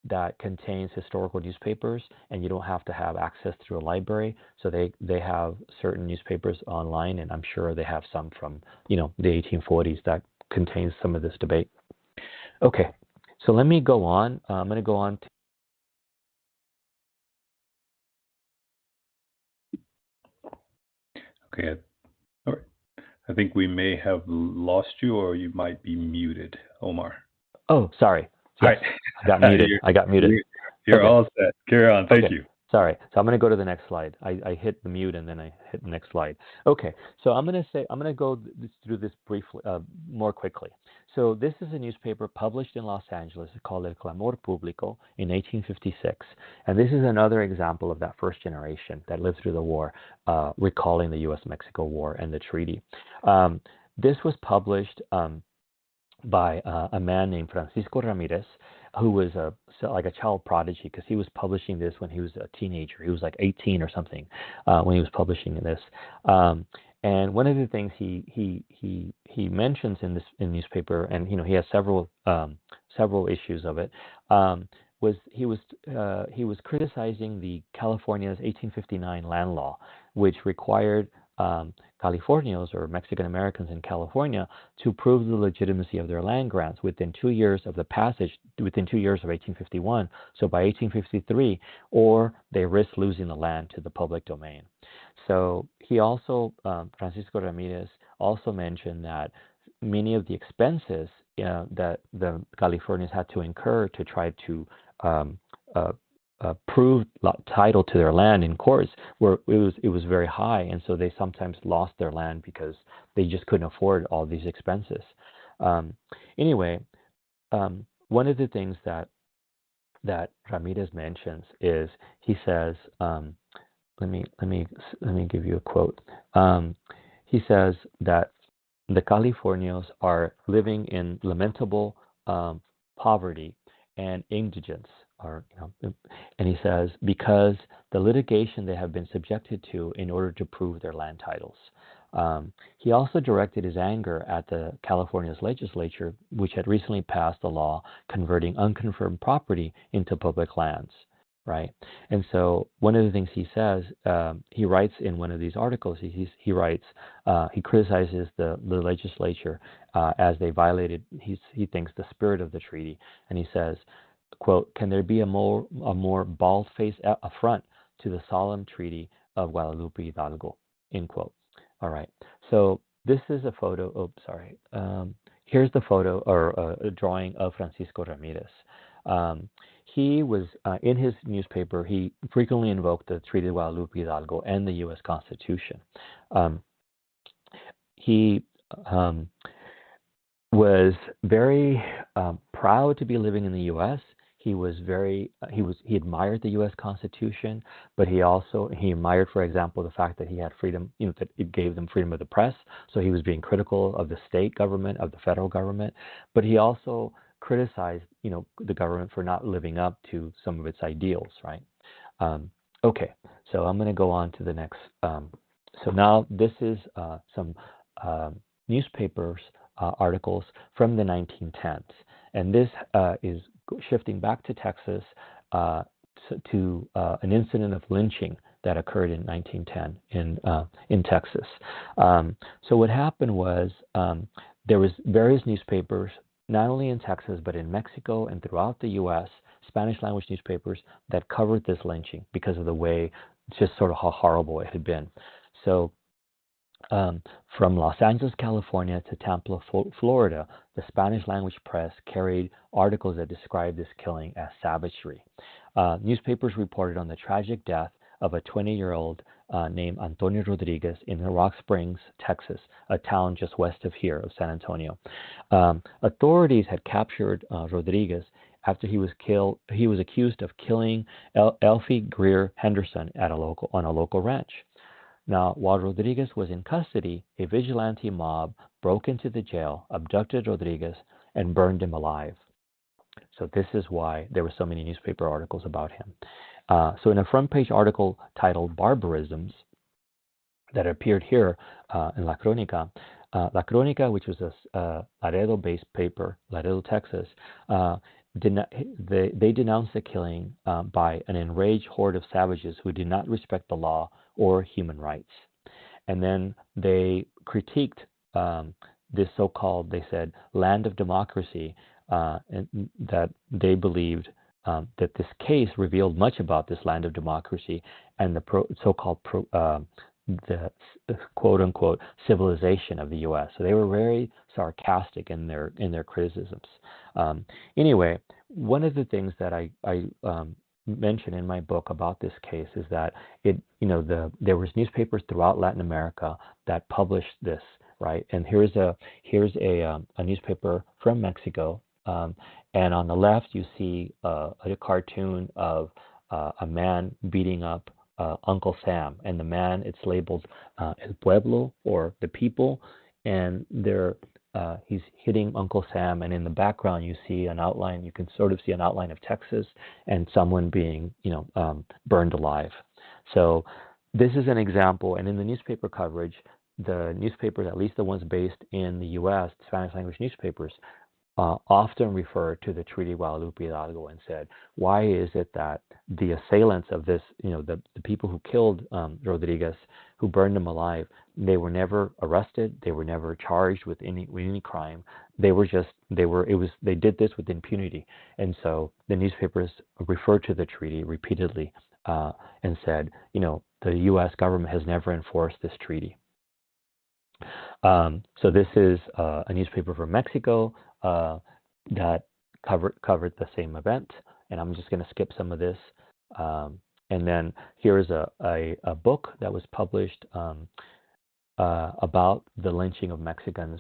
that contains historical newspapers, and you don't have to have access through a library. So they have certain newspapers online, and I'm sure they have some from the 1840s that contains some of this debate. Okay, so let me go on. I'm going to go on to. Okay. All right. I think we may have lost you, or you might be muted, Omar. Oh, sorry. Yes, I got muted. You're all set. Carry on. Thank you. Sorry. So I'm going to go to the next slide. I hit the mute and then I hit the next slide. Okay. So I'm going to go through this briefly, more quickly. So this is a newspaper published in Los Angeles called El Clamor Público in 1856. And this is another example of that first generation that lived through the war, recalling the U.S.-Mexico War and the treaty. This was published by a man named Francisco Ramirez, who was like a child prodigy, because he was publishing this when he was a teenager. He was like 18 or something when he was publishing this. And one of the things he mentions in this newspaper, and he has several issues of it, was he was criticizing the California's 1859 land law, which required Californios, or Mexican Americans in California, to prove the legitimacy of their land grants within 2 years of the passage, within 2 years of 1851. So by 1853, or they risk losing the land to the public domain. So he also, Francisco Ramirez, also mentioned that many of the expenses that the Californians had to incur to try to prove title to their land in courts, it was very high, and so they sometimes lost their land because they just couldn't afford all these expenses. Anyway, one of the things that Ramirez mentions is, he says, let me give you a quote. He says that the Californios are living in lamentable poverty and indigence. And he says, because the litigation they have been subjected to in order to prove their land titles. He also directed his anger at the California's legislature, which had recently passed a law converting unconfirmed property into public lands, right? And so one of the things he says, he writes in one of these articles, he writes, he criticizes the legislature as they violated, he thinks, the spirit of the treaty. And he says, quote, "Can there be a more bald-faced affront to the solemn treaty of Guadalupe Hidalgo?" End quote. All right. So this is a photo. Oh, sorry. Here's the photo, or a drawing of Francisco Ramirez. He was in his newspaper. He frequently invoked the Treaty of Guadalupe Hidalgo and the U.S. Constitution. He was very proud to be living in the U.S. He was he admired the U.S. Constitution, but he admired, for example, the fact that he had freedom, that it gave them freedom of the press. So he was being critical of the state government, of the federal government, but he also criticized, the government for not living up to some of its ideals, right? Okay, so I'm going to go on to the next. So now this is some newspapers articles from the 1910s, and this is shifting back to Texas to an incident of lynching that occurred in 1910 in Texas. So what happened was there was various newspapers, not only in Texas but in Mexico and throughout the U.S., Spanish language newspapers that covered this lynching because of the way, just sort of how horrible it had been. So from Los Angeles, California to Tampa, Florida, the Spanish language press carried articles that described this killing as savagery. Newspapers reported on the tragic death of a 20-year-old named Antonio Rodriguez in Rock Springs, Texas, a town just west of here, of San Antonio. Authorities had captured Rodriguez after he was killed. He was accused of killing Elfie Greer Henderson on a local ranch. Now, while Rodriguez was in custody, a vigilante mob broke into the jail, abducted Rodriguez, and burned him alive. So this is why there were so many newspaper articles about him. So in a front page article titled Barbarisms that appeared here in La Crónica, which was a Laredo-based paper, Laredo, Texas, they denounced the killing by an enraged horde of savages who did not respect the law or human rights. And then they critiqued this so-called, they said, land of democracy, and that they believed that this case revealed much about this land of democracy and the so-called the quote-unquote civilization of the U.S. So they were very sarcastic in their criticisms. Anyway, one of the things that I mention in my book about this case is that there was newspapers throughout Latin America that published this, right? And here's a newspaper from Mexico, and on the left you see a cartoon of a man beating up Uncle Sam, and the man, it's labeled El Pueblo, or the people, and he's hitting Uncle Sam, and in the background you see an outline. You can sort of see an outline of Texas and someone being burned alive. So this is an example, and in the newspaper coverage, the newspapers, at least the ones based in the U.S., Spanish language newspapers, often refer to the Treaty of Guadalupe Hidalgo and said, why is it that the assailants of this, the people who killed Rodriguez, who burned him alive, they were never arrested, they were never charged with any crime. They did this with impunity. And so the newspapers referred to the treaty repeatedly and said, the U.S. government has never enforced this treaty. So this is a newspaper from Mexico that covered the same event, and I'm just going to skip some of this. And then here's a book that was published about the lynching of Mexicans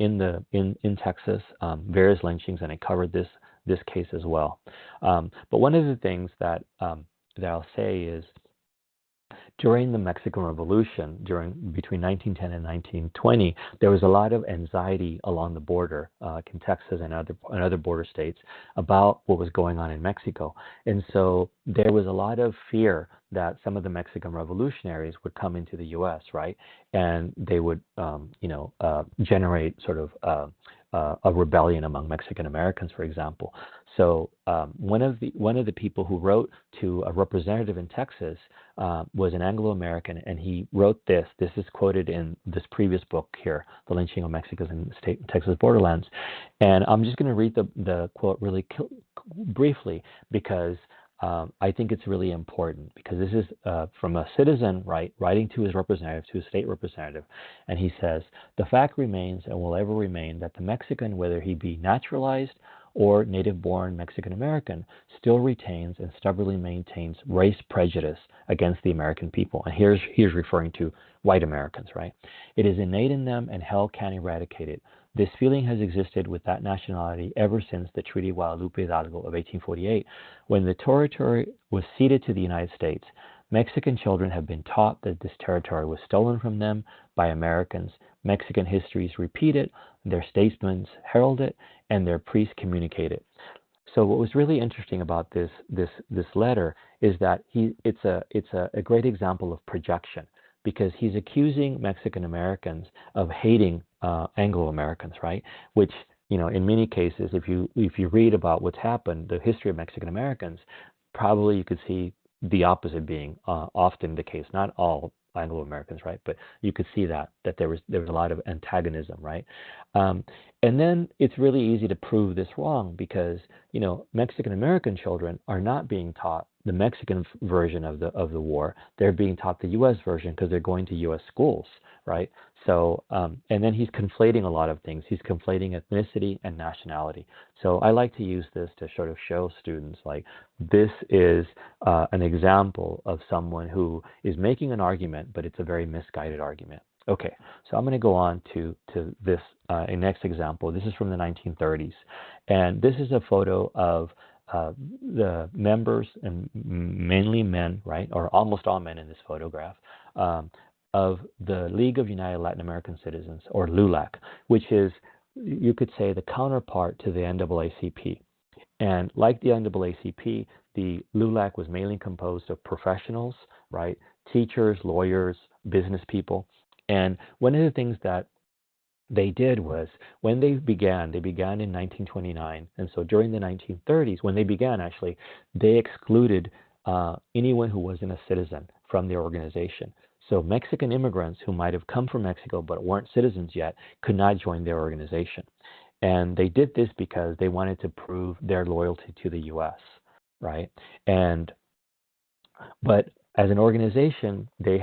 in Texas, various lynchings, and it covered this case as well. But one of the things that I'll say is, during the Mexican Revolution, between 1910 and 1920, there was a lot of anxiety along the border, in Texas and other border states, about what was going on in Mexico. And so there was a lot of fear that some of the Mexican revolutionaries would come into the U.S., right? And they would, generate sort of a rebellion among Mexican Americans, for example. So one of the people who wrote to a representative in Texas was an Anglo-American, and he wrote this. This is quoted in this previous book here, The Lynching of Mexicans in the Texas Borderlands. And I'm just going to read the quote really briefly, because I think it's really important, because this is from a citizen, right, writing to his representative, to his state representative, and he says, "The fact remains and will ever remain that the Mexican, whether he be naturalized or native-born Mexican American, still retains and stubbornly maintains race prejudice against the American people." And here's referring to white Americans, right? "It is innate in them, and hell can't eradicate it. This feeling has existed with that nationality ever since the Treaty of Guadalupe Hidalgo of 1848, when the territory was ceded to the United States. Mexican children have been taught that this territory was stolen from them by Americans. Mexican histories repeat it, their statesmen herald it, and their priests communicate it." So what was really interesting about this letter is that it's a great example of projection, because he's accusing Mexican Americans of hating Anglo Americans, right? Which, in many cases, if you read about what's happened, the history of Mexican Americans, probably you could see the opposite being often the case. Not all Anglo Americans, right? But you could see that there was a lot of antagonism, right? And then it's really easy to prove this wrong, because Mexican American children are not being taught the Mexican version of the war. They're being taught the U.S. version because they're going to U.S. schools, right? So, and then he's conflating a lot of things. He's conflating ethnicity and nationality. So I like to use this to sort of show students, like, this is an example of someone who is making an argument, but it's a very misguided argument. Okay, so I'm going to go on to this next example. This is from the 1930s, and this is a photo of the members, and mainly men, right, or almost all men in this photograph, of the League of United Latin American Citizens, or LULAC, which is, you could say, the counterpart to the NAACP. And like the NAACP, the LULAC was mainly composed of professionals, right? Teachers, lawyers, business people. And one of the things that they did was, when they began in 1929. And so during the 1930s, when they began, actually, they excluded anyone who wasn't a citizen from their organization. So Mexican immigrants who might have come from Mexico but weren't citizens yet could not join their organization. And they did this because they wanted to prove their loyalty to the U.S., right? But as an organization, they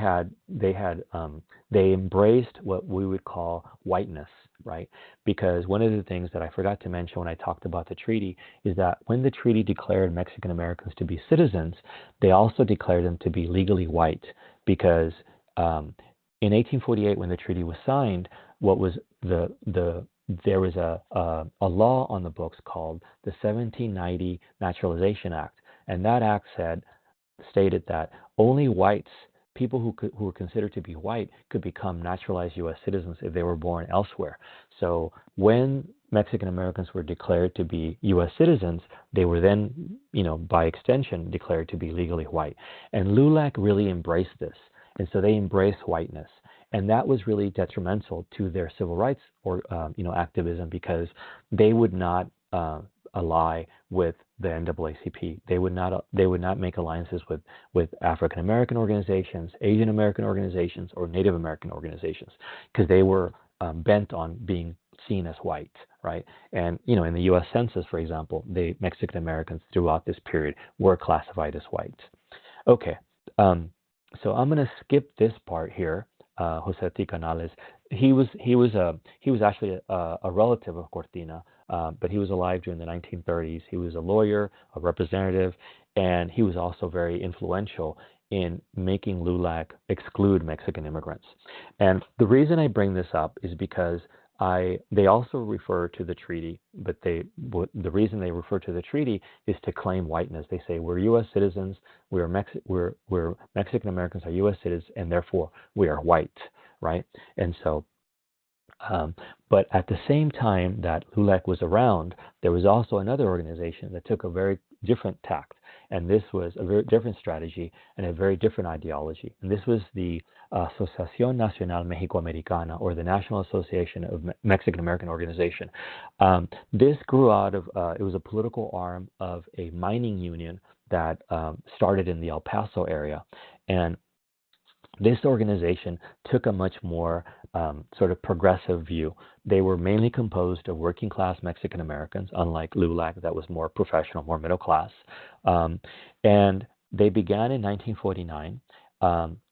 embraced what we would call whiteness, right? Because one of the things that I forgot to mention when I talked about the treaty is that when the treaty declared Mexican Americans to be citizens, they also declared them to be legally white, because in 1848, when the treaty was signed, what was there was a law on the books called the 1790 Naturalization Act, and that act stated that only whites, people who were considered to be white, could become naturalized U.S. citizens if they were born elsewhere. So when Mexican Americans were declared to be U.S. citizens, they were then, by extension, declared to be legally white. And LULAC really embraced this, and so they embraced whiteness. And that was really detrimental to their civil rights activism, because they would not ally with the NAACP. They would not make alliances with African American organizations, Asian American organizations, or Native American organizations, because they were bent on being seen as white, right? And in the U.S. Census, for example, the Mexican Americans throughout this period were classified as white. Okay, so I'm going to skip this part here. Jose T. Canales, he was actually a relative of Cortina, but he was alive during the 1930s. He was a lawyer, a representative, and he was also very influential in making LULAC exclude Mexican immigrants. And the reason I bring this up is because they also refer to the treaty, but the reason they refer to the treaty is to claim whiteness. They say we're U.S. citizens, we're Mexican Americans are U.S. citizens, and therefore we are white, right? And so, but at the same time that LULAC was around, there was also another organization that took a very different tact, and this was a very different strategy and a very different ideology. And this was the Asociación Nacional Mexicoamericana, or the National Association of Mexican American Organization. This grew out of, it was a political arm of a mining union that started in the El Paso area. And this organization took a much more sort of progressive view. They were mainly composed of working class Mexican Americans, unlike LULAC that was more professional, more middle class. And they began in 1949.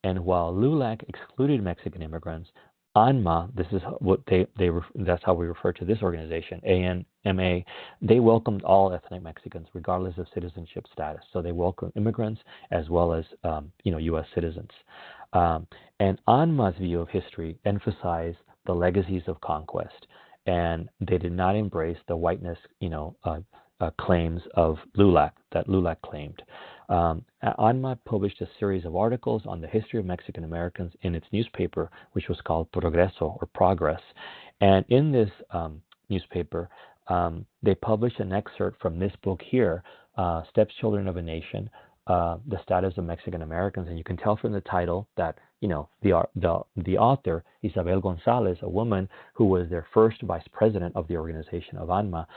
And while LULAC excluded Mexican immigrants, ANMA, this is what that's how we refer to this organization, ANMA, they welcomed all ethnic Mexicans regardless of citizenship status. So they welcomed immigrants as well as U.S. citizens. And ANMA's view of history emphasized the legacies of conquest, and they did not embrace the whiteness, claims of LULAC that LULAC claimed. ANMA published a series of articles on the history of Mexican Americans in its newspaper, which was called Progreso, or Progress. And in this newspaper, they published an excerpt from this book here, Stepchildren of a Nation, the Status of Mexican Americans. And you can tell from the title that the author, Isabel Gonzalez, a woman who was their first vice president of the organization of ANMA,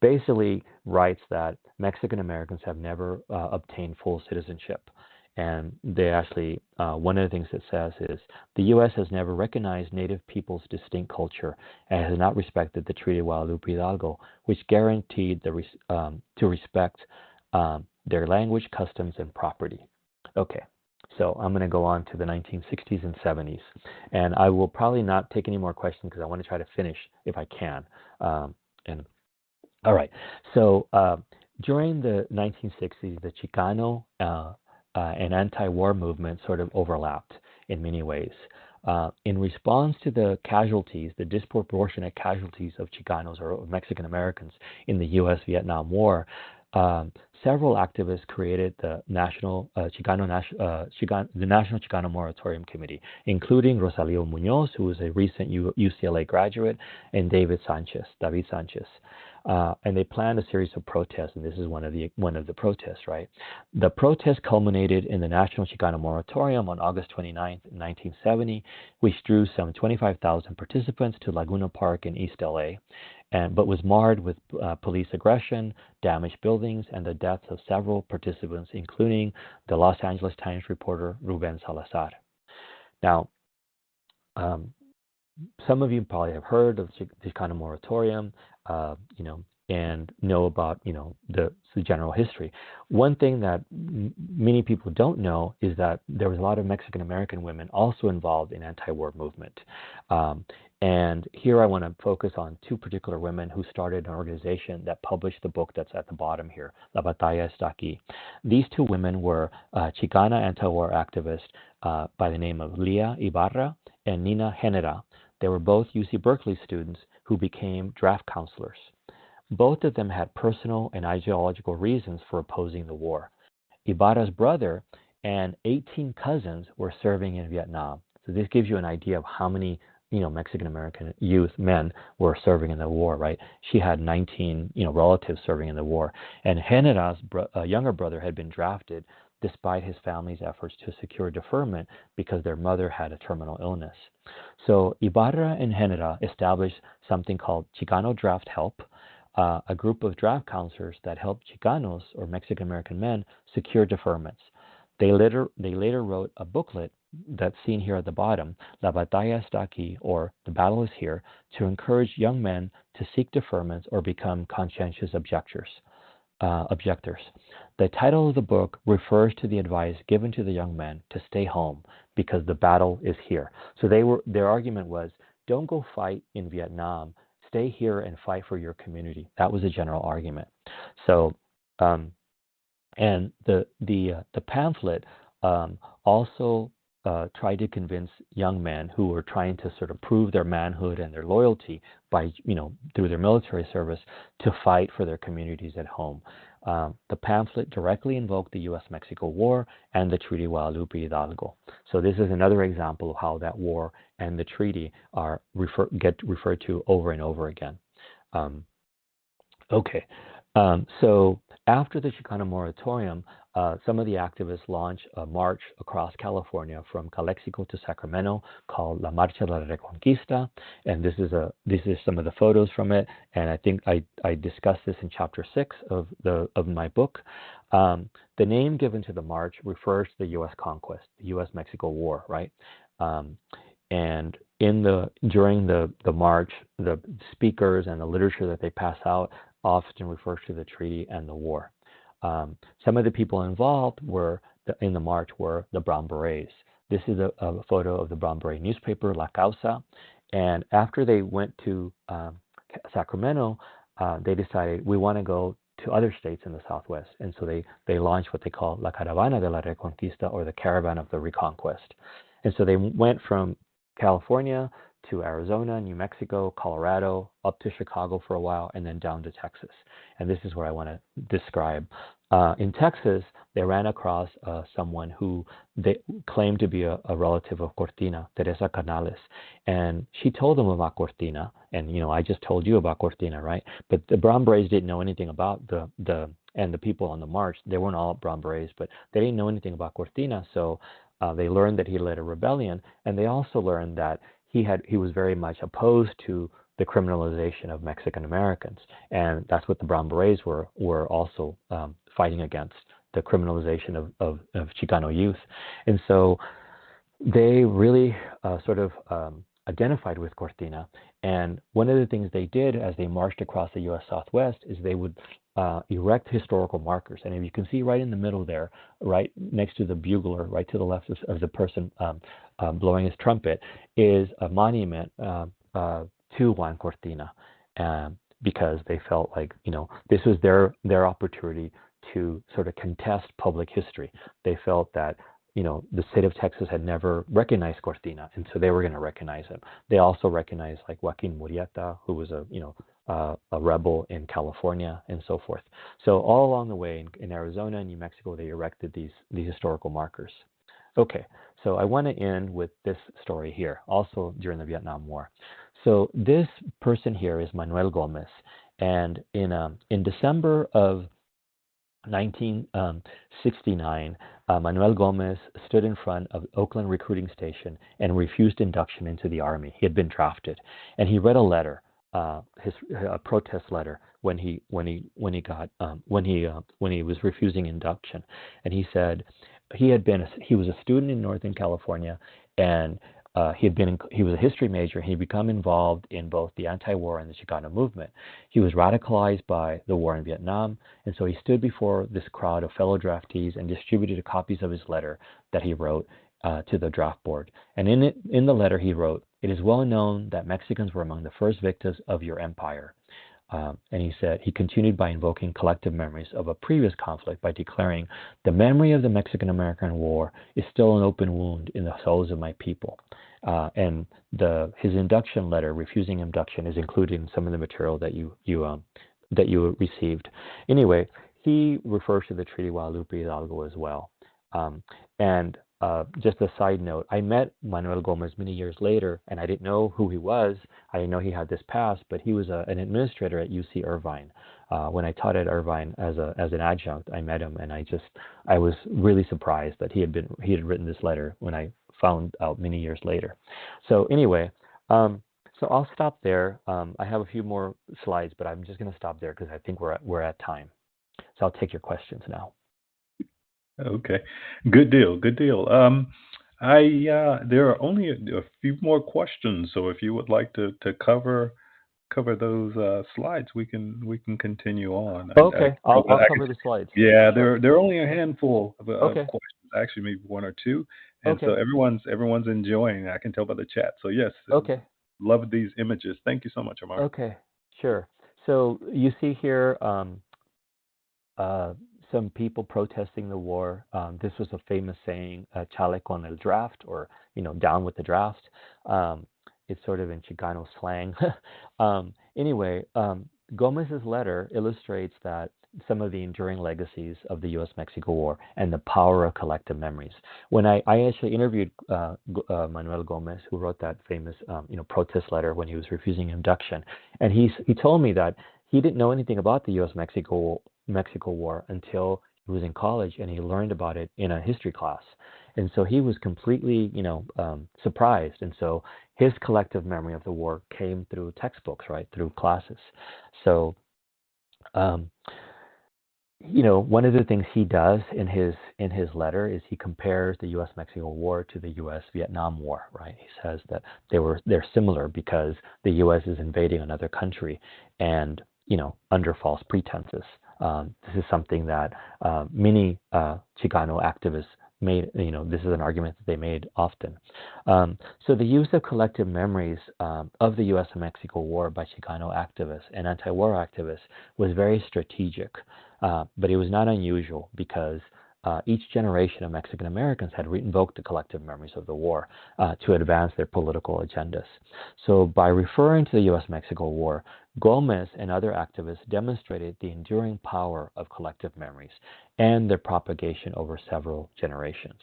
basically writes that Mexican Americans have never obtained full citizenship. And they actually, one of the things it says is, the U.S. has never recognized Native peoples' distinct culture and has not respected the Treaty of Guadalupe Hidalgo, which guaranteed to respect their language, customs, and property. Okay, so I'm going to go on to the 1960s and 70s. And I will probably not take any more questions because I want to try to finish if I can. All right, so during the 1960s, the Chicano and anti-war movement sort of overlapped in many ways. In response to the casualties, the disproportionate casualties of Chicanos or of Mexican Americans in the U.S. Vietnam War, several activists created the National the National Chicano Moratorium Committee, including Rosalio Munoz, who was a recent UCLA graduate, and David Sanchez. And they planned a series of protests, and this is one of the protests, right? The protest culminated in the National Chicano Moratorium on August 29th, 1970, which drew some 25,000 participants to Laguna Park in East LA, but was marred with police aggression, damaged buildings, and the deaths of several participants, including the Los Angeles Times reporter Ruben Salazar. Now, some of you probably have heard of the Chicano moratorium, and know about, the general history. One thing that many people don't know is that there was a lot of Mexican American women also involved in anti-war movement. And here I want to focus on two particular women who started an organization that published the book that's at the bottom here, La Batalla Está Aquí. These two women were Chicana anti-war activists by the name of Leah Ibarra and Nina Genera. They were both UC Berkeley students who became draft counselors. Both of them had personal and ideological reasons for opposing the war. Ibarra's brother and 18 cousins were serving in Vietnam. So this gives you an idea of how many Mexican American youth men were serving in the war, right? She had 19 relatives serving in the war. And Genera's younger brother had been drafted despite his family's efforts to secure deferment because their mother had a terminal illness. So Ibarra and Genera established something called Chicano Draft Help, a group of draft counselors that helped Chicanos or Mexican American men secure deferments. They later wrote a booklet that's seen here at the bottom, La Batalla Está Aquí, or The Battle is Here, to encourage young men to seek deferments or become conscientious objectors. The title of the book refers to the advice given to the young men to stay home because the battle is here. So their argument was, don't go fight in Vietnam, stay here and fight for your community. That was a general argument. So, and the pamphlet also tried to convince young men who were trying to sort of prove their manhood and their loyalty by, through their military service, to fight for their communities at home. The pamphlet directly invoked the U.S.-Mexico War and the Treaty Guadalupe Hidalgo. So this is another example of how that war and the treaty get referred to over and over again. So after the Chicano moratorium, some of the activists launched a march across California from Calexico to Sacramento called La Marcha de la Reconquista, and this is some of the photos from it. And I think I discussed this in chapter 6 of my book. The name given to the march refers to the U.S. conquest, the U.S.-Mexico War, right? And during the march, the speakers and the literature that they pass out often refers to the treaty and the war. Some of the people involved in the march were the Brown Berets. This is a photo of the Brown Beret newspaper, La Causa. And after they went to Sacramento, they decided we want to go to other states in the Southwest. And so they launched what they call La Caravana de la Reconquista, or the Caravan of the Reconquest. And so they went from California to Arizona, New Mexico, Colorado, up to Chicago for a while, and then down to Texas. And this is where I want to describe. In Texas, they ran across someone who they claimed to be a relative of Cortina, Teresa Canales. And she told them about Cortina. And, I just told you about Cortina, right? But the Brown Berets didn't know anything about and the people on the march. They weren't all Brown Berets, but they didn't know anything about Cortina. So they learned that he led a rebellion. And they also learned that he was very much opposed to the criminalization of Mexican Americans, and that's what the Brown Berets were also fighting against, the criminalization of Chicano youth. And so they really identified with Cortina. And one of the things they did as they marched across the U.S. Southwest is they would erect historical markers. And if you can see right in the middle there, right next to the bugler, right to the left of the person blowing his trumpet, is a monument to Juan Cortina, because they felt like, this was their opportunity to sort of contest public history. They felt that, the state of Texas had never recognized Cortina, and so they were going to recognize him. They also recognized like Joaquin Murrieta, who was a a rebel in California, and so forth. So all along the way in Arizona and New Mexico, they erected these historical markers. Okay, so I want to end with this story here, also during the Vietnam War. So this person here is Manuel Gomez, and in December of 1969, Manuel Gomez stood in front of Oakland recruiting station and refused induction into the army. He had been drafted, and he read a letter, his protest letter, when he was refusing induction, and he said he was a student in Northern California, and he was a history major. And he'd become involved in both the anti-war and the Chicano movement. He was radicalized by the war in Vietnam, and so he stood before this crowd of fellow draftees and distributed copies of his letter that he wrote to the draft board. And in the letter he wrote, "It is well known that Mexicans were among the first victims of your empire." And he continued by invoking collective memories of a previous conflict by declaring, "The memory of the Mexican-American War is still an open wound in the souls of my people." And his induction letter, refusing induction, is included in some of the material that you received. Anyway, he refers to the Treaty of Guadalupe Hidalgo as well. And just a side note, I met Manuel Gomez many years later, and I didn't know who he was. I didn't know he had this past, but he was an administrator at UC Irvine. When I taught at Irvine as an adjunct, I met him, and I was really surprised that he had written this letter when I found out many years later. So anyway, so I'll stop there. I have a few more slides, but I'm just going to stop there because I think we're at time. So I'll take your questions now. Okay, good deal. There are only a few more questions, so if you would like to cover those slides, we can continue on. Okay, I'll cover the slides. Yeah, there are only a handful of Okay. questions, actually maybe one or two, and Okay. so everyone's enjoying. I can tell by the chat. So yes, Okay. love these images. Thank you so much, Omar. Okay, sure. So you see here some people protesting the war. This was a famous saying, "Chale con el draft," or down with the draft. It's sort of in Chicano slang. Anyway, Gomez's letter illustrates that some of the enduring legacies of the U.S.-Mexico War and the power of collective memories. When I actually interviewed Manuel Gomez, who wrote that famous protest letter when he was refusing induction, and he told me that he didn't know anything about the U.S.-Mexico War until he was in college, and he learned about it in a history class. And so he was completely, surprised. And so his collective memory of the war came through textbooks, right, through classes. So, one of the things he does in his letter is he compares the U.S.-Mexico War to the U.S.-Vietnam War, right? He says that they're similar because the U.S. is invading another country, and under false pretenses. This is something that many Chicano activists made. This is an argument that they made often. So the use of collective memories of the U.S. and Mexico War by Chicano activists and anti-war activists was very strategic, but it was not unusual because each generation of Mexican Americans had invoked the collective memories of the war to advance their political agendas. So by referring to the U.S.-Mexico War, Gomez and other activists demonstrated the enduring power of collective memories and their propagation over several generations.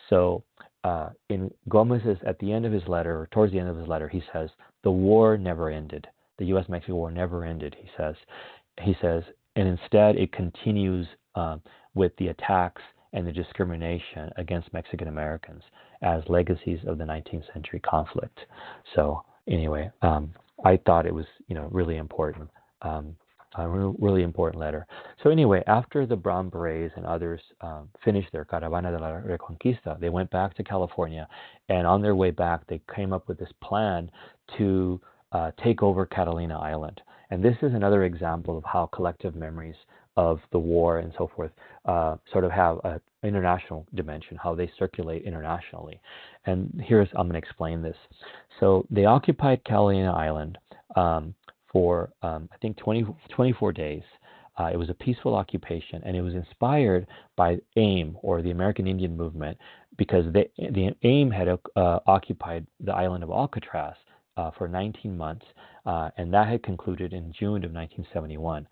So in Gomez's, at the end of his letter, or towards the end of his letter, he says, "The war never ended. The U.S.-Mexico War never ended," he says, and instead it continues with the attacks and the discrimination against Mexican Americans as legacies of the 19th century conflict. So anyway, I thought it was really important, a really important letter. So anyway, after the Brown Berets and others finished their Caravana de la Reconquista, they went back to California, and on their way back, they came up with this plan to take over Catalina Island. And this is another example of how collective memories of the war and so forth sort of have an international dimension, how they circulate internationally. And I'm going to explain this. So they occupied Catalina Island for, I think, 24 days. It was a peaceful occupation, and it was inspired by AIM, or the American Indian Movement, because the AIM had occupied the island of Alcatraz for 19 months, and that had concluded in June of 1971.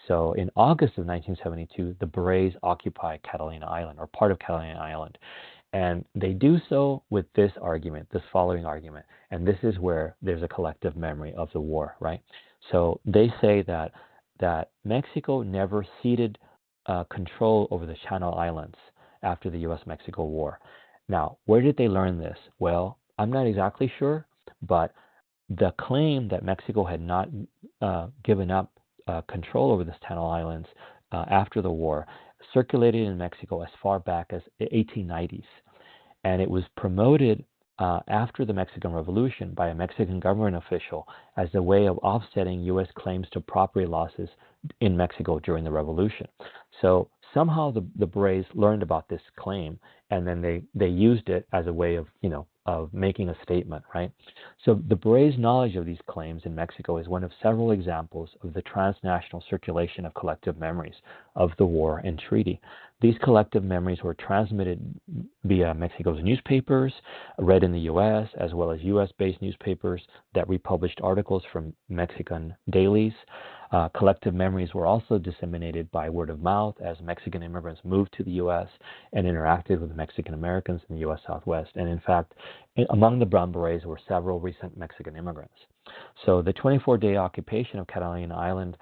So in August of 1972, the Berets occupy Catalina Island, or part of Catalina Island. And they do so with this argument, this following argument. And this is where there's a collective memory of the war, right? So they say that Mexico never ceded control over the Channel Islands after the U.S.-Mexico War. Now, where did they learn this? Well, I'm not exactly sure, but the claim that Mexico had not given up control over the Channel Islands after the war circulated in Mexico as far back as the 1890s. And it was promoted after the Mexican Revolution by a Mexican government official as a way of offsetting U.S. claims to property losses in Mexico during the Revolution. So somehow the Berets learned about this claim, and then they used it as a way of, of making a statement, right? So the Berets' knowledge of these claims in Mexico is one of several examples of the transnational circulation of collective memories of the war and treaty. These collective memories were transmitted via Mexico's newspapers, read in the U.S., as well as U.S.-based newspapers that republished articles from Mexican dailies. Collective memories were also disseminated by word of mouth as Mexican immigrants moved to the U.S. and interacted with Mexican Americans in the U.S. Southwest. And in fact, among the Brown Berets were several recent Mexican immigrants. So the 24-day occupation of Catalina Island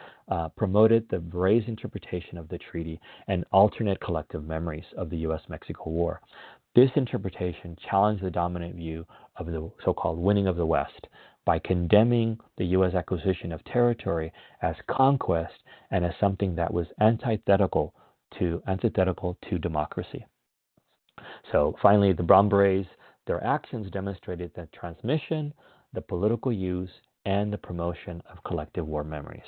promoted the Berets' interpretation of the treaty and alternate collective memories of the U.S.-Mexico War. This interpretation challenged the dominant view of the so-called winning of the West by condemning the U.S. acquisition of territory as conquest and as something that was antithetical to democracy. So finally, the Brown Berets, their actions demonstrated the transmission, the political use, and the promotion of collective war memories.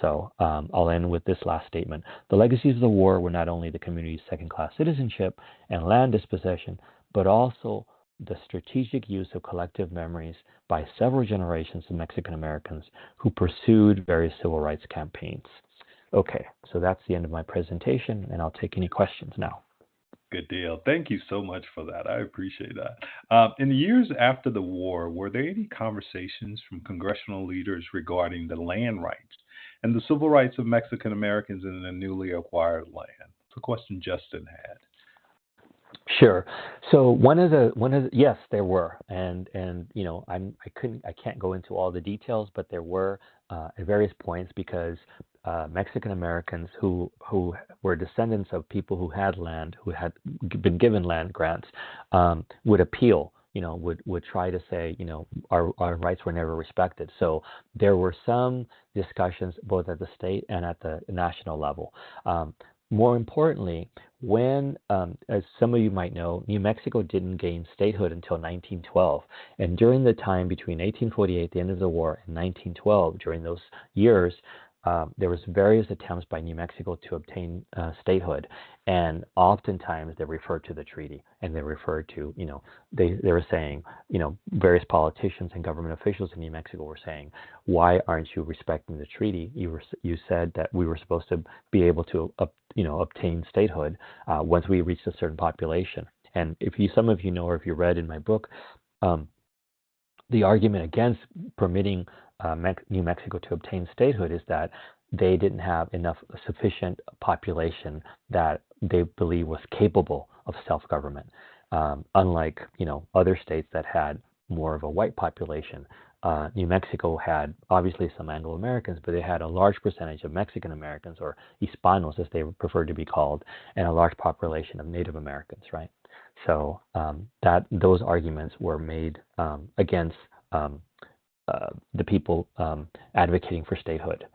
So I'll end with this last statement. The legacies of the war were not only the community's second-class citizenship and land dispossession, but also the strategic use of collective memories by several generations of Mexican Americans who pursued various civil rights campaigns. Okay, so that's the end of my presentation, and I'll take any questions now. Good deal. Thank you so much for that. I appreciate that. In the years after the war, were there any conversations from congressional leaders regarding the land rights and the civil rights of Mexican Americans in the newly acquired land? It's a question Justin had. Sure. So one of the yes, there were, and I can't go into all the details, but there were at various points because Mexican Americans who were descendants of people who had land, who had been given land grants, would appeal. Would try to say, our rights were never respected. So there were some discussions both at the state and at the national level. More importantly, when, as some of you might know, New Mexico didn't gain statehood until 1912. And during the time between 1848, the end of the war, and 1912, during those years, there was various attempts by New Mexico to obtain statehood. And oftentimes they referred to the treaty, and they referred to, they were saying, various politicians and government officials in New Mexico were saying, why aren't you respecting the treaty? You said that we were supposed to be able to, obtain statehood once we reached a certain population. And some of you know, or if you read in my book, the argument against permitting New Mexico to obtain statehood is that they didn't have sufficient population that they believe was capable of self-government. Unlike, other states that had more of a white population, New Mexico had obviously some Anglo-Americans, but they had a large percentage of Mexican Americans, or Hispanos as they prefer to be called, and a large population of Native Americans, right? So those arguments were made against the people advocating for statehood.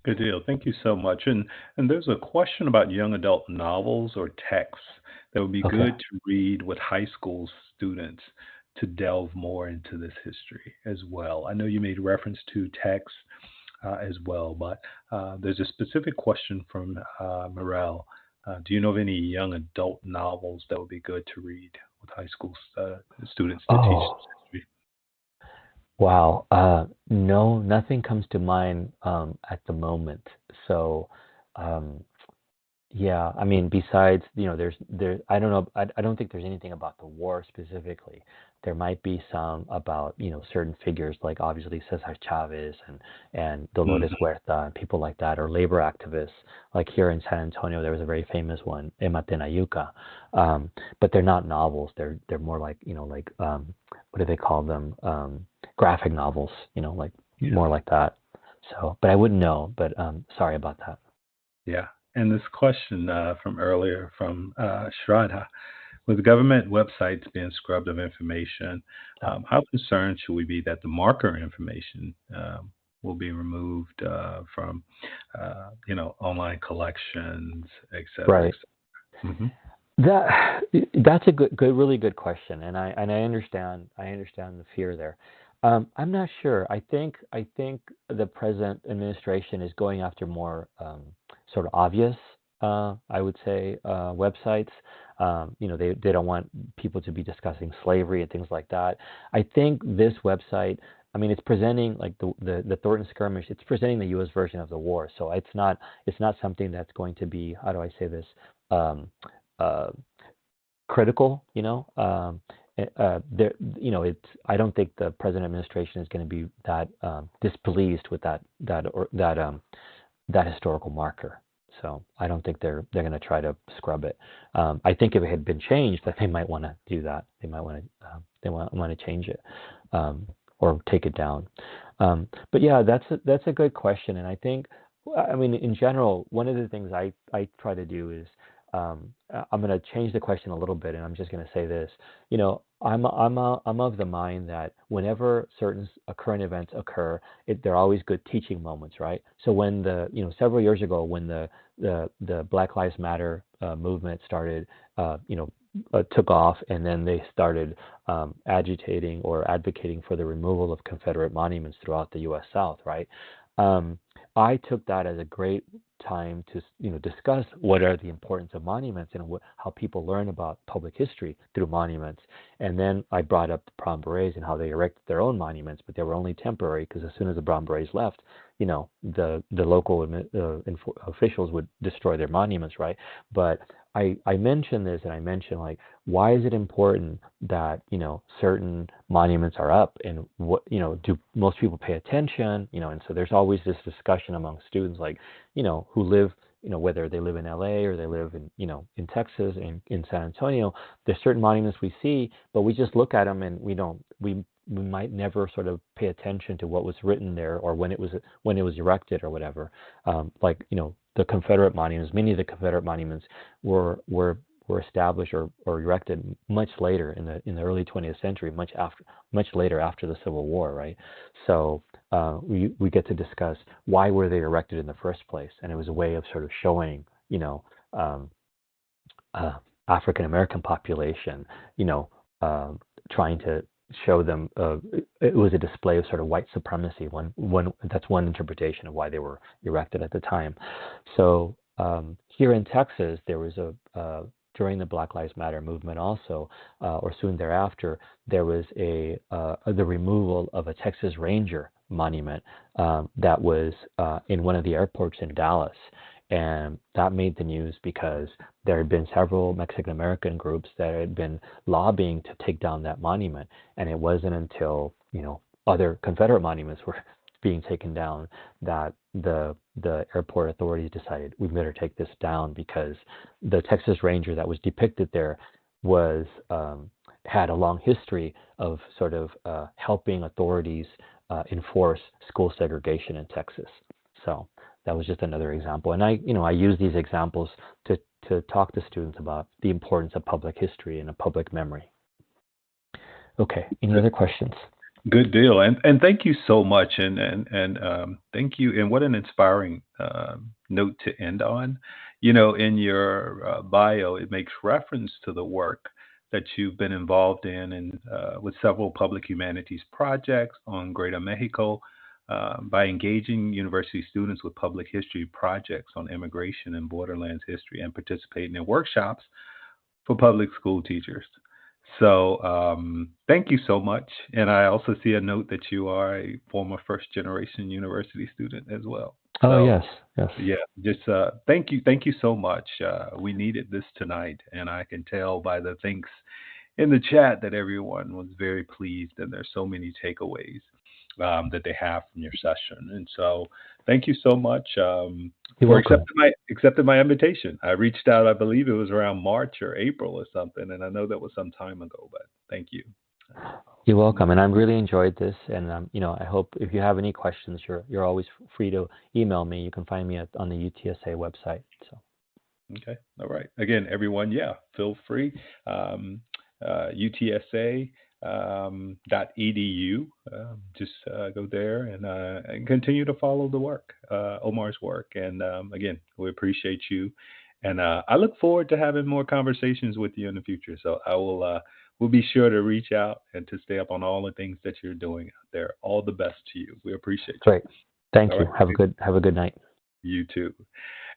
Good deal. Thank you so much. And there's a question about young adult novels or texts that would be good to read with high school students to delve more into this history as well. I know you made reference to texts as well, but there's a specific question from Morel. Do you know of any young adult novels that would be good to read with high school students to teach history? Wow. No, nothing comes to mind at the moment. So, yeah, I mean, besides, I don't know, I don't think there's anything about the war specifically, There might be some about certain figures like obviously Cesar Chavez and Dolores Mhm. Huerta and people like that, or labor activists. Like here in San Antonio, there was a very famous one, Emma Tenayuca. But they're not novels. They're more like what do they call them? Graphic novels. Like Yeah. more like that. So, but I wouldn't know. But sorry about that. Yeah. And this question from earlier from Shraddha, with government websites being scrubbed of information, Yeah. how concerned should we be that the marker information will be removed from, online collections, et cetera, et Right. cetera? Hmm. That that's a really good question, and I understand the fear there. I'm not sure. I think the present administration is going after more sort of obvious, I would say, websites. They don't want people to be discussing slavery and things like that. I think this website. I mean, it's presenting like the Thornton skirmish. It's presenting the U.S. version of the war, so it's not something that's going to be, how do I say this? Um, uh, Critical. There, it's. I don't think the present administration is going to be that displeased with that historical marker. So I don't think they're going to try to scrub it. I think if it had been changed, that they might want to do that. They might want to they want to change it, or take it down. But yeah, that's a good question, and I think, I mean, in general, one of the things I try to do is, I'm going to change the question a little bit, and I'm just going to say this. I'm of the mind that whenever certain current events occur, they're always good teaching moments, right? So when several years ago, when the Black Lives Matter movement started, took off, and then they started agitating or advocating for the removal of Confederate monuments throughout the U.S. South, right? Um, I took that as a great time to discuss what are the importance of monuments and how people learn about public history through monuments. And then I brought up the Brown Berets and how they erected their own monuments, but they were only temporary because as soon as the Brown Berets left, the local officials would destroy their monuments, right? But I mentioned this, and I mentioned, like, why is it important that certain monuments are up, and what do most people pay attention? And so there's always this discussion among students, like, who live, whether they live in LA or they live in Texas, in San Antonio. There's certain monuments we see, but we just look at them and we might never sort of pay attention to what was written there, or when it was erected or whatever. Like, the Confederate monuments. Many of the Confederate monuments were established or erected much later in the early 20th century, much later after the Civil War, right? So we get to discuss why were they erected in the first place, and it was a way of sort of showing, um, African American population, trying to show them. It was a display of sort of white supremacy. One That's one interpretation of why they were erected at the time. So here in Texas, there was during the Black Lives Matter movement also, or soon thereafter, there was the removal of a Texas Ranger monument that was in one of the airports in Dallas. And that made the news because there had been several Mexican American groups that had been lobbying to take down that monument. And it wasn't until, other Confederate monuments were being taken down that the airport authorities decided we better take this down, because the Texas Ranger that was depicted there was had a long history of sort of helping authorities enforce school segregation in Texas. So that was just another example. And I use these examples to talk to students about the importance of public history and of public memory. Okay, any other questions? Good deal, and thank you so much, and thank you, and what an inspiring note to end on. In your bio, it makes reference to the work that you've been involved in, and with several public humanities projects on Greater Mexico, by engaging university students with public history projects on immigration and borderlands history, and participating in workshops for public school teachers. So thank you so much. And I also see a note that you are a former first generation university student as well. Oh, So yes, yes. yeah, just thank you so much. We needed this tonight, and I can tell by the thanks in the chat that everyone was very pleased, and there's so many takeaways that they have from your session. And so, thank you so much for accepting my invitation. I reached out, I believe it was around March or April or something, and I know that was some time ago, but thank you. You're welcome, and I really enjoyed this. And I hope if you have any questions, you're always free to email me. You can find me on the UTSA website. So. Okay. All right. Again, everyone, feel free. UTSA. .edu. Just go there and continue to follow the work, Omar's work. And again, we appreciate you. And I look forward to having more conversations with you in the future. So I will be sure to reach out and to stay up on all the things that you're doing out there. All the best to you. We appreciate you. Great. Thank you. Right. Have a good night. You too.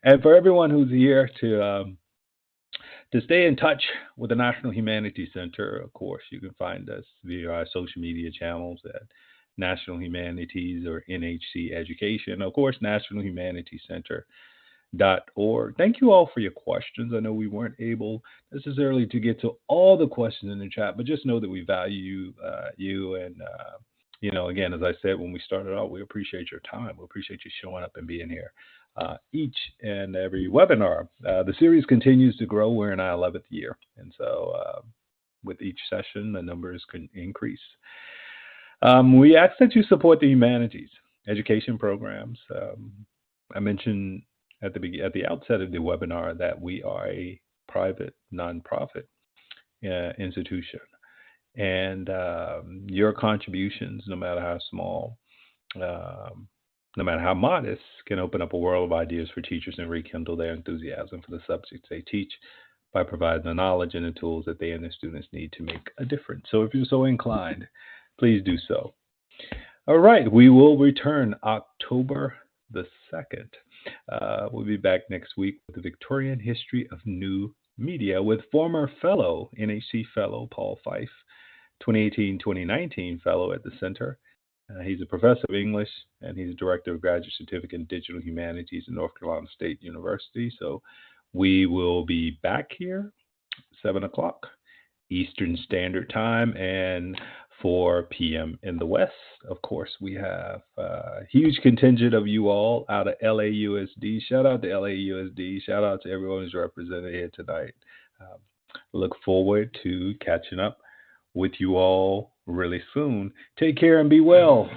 And for everyone who's here to stay in touch with the National Humanities Center, of course, you can find us via our social media channels at National Humanities or NHC Education. Of course, nationalhumanitycenter.org. Thank you all for your questions. I know we weren't able necessarily to get to all the questions in the chat, but just know that we value you. And, again, as I said when we started out, we appreciate your time. We appreciate you showing up and being here. Each and every webinar. The series continues to grow. We're in our 11th year. And so with each session, the numbers can increase. We ask that you support the humanities education programs. I mentioned at the outset of the webinar that we are a private nonprofit institution. And your contributions, no matter how small, no matter how modest, can open up a world of ideas for teachers and rekindle their enthusiasm for the subjects they teach by providing the knowledge and the tools that they and their students need to make a difference. So if you're so inclined, please do so. All right, we will return October the 2nd. We'll be back next week with the Victorian History of New Media with former NHC fellow Paul Fife, 2018-2019 fellow at the Center. He's a professor of English, and he's a director of graduate certificate in digital humanities at North Carolina State University. So we will be back here 7 o'clock Eastern Standard Time and 4 p.m. in the West. Of course, we have a huge contingent of you all out of LAUSD. Shout out to LAUSD. Shout out to everyone who's represented here tonight. Look forward to catching up with you all really soon. Take care and be well.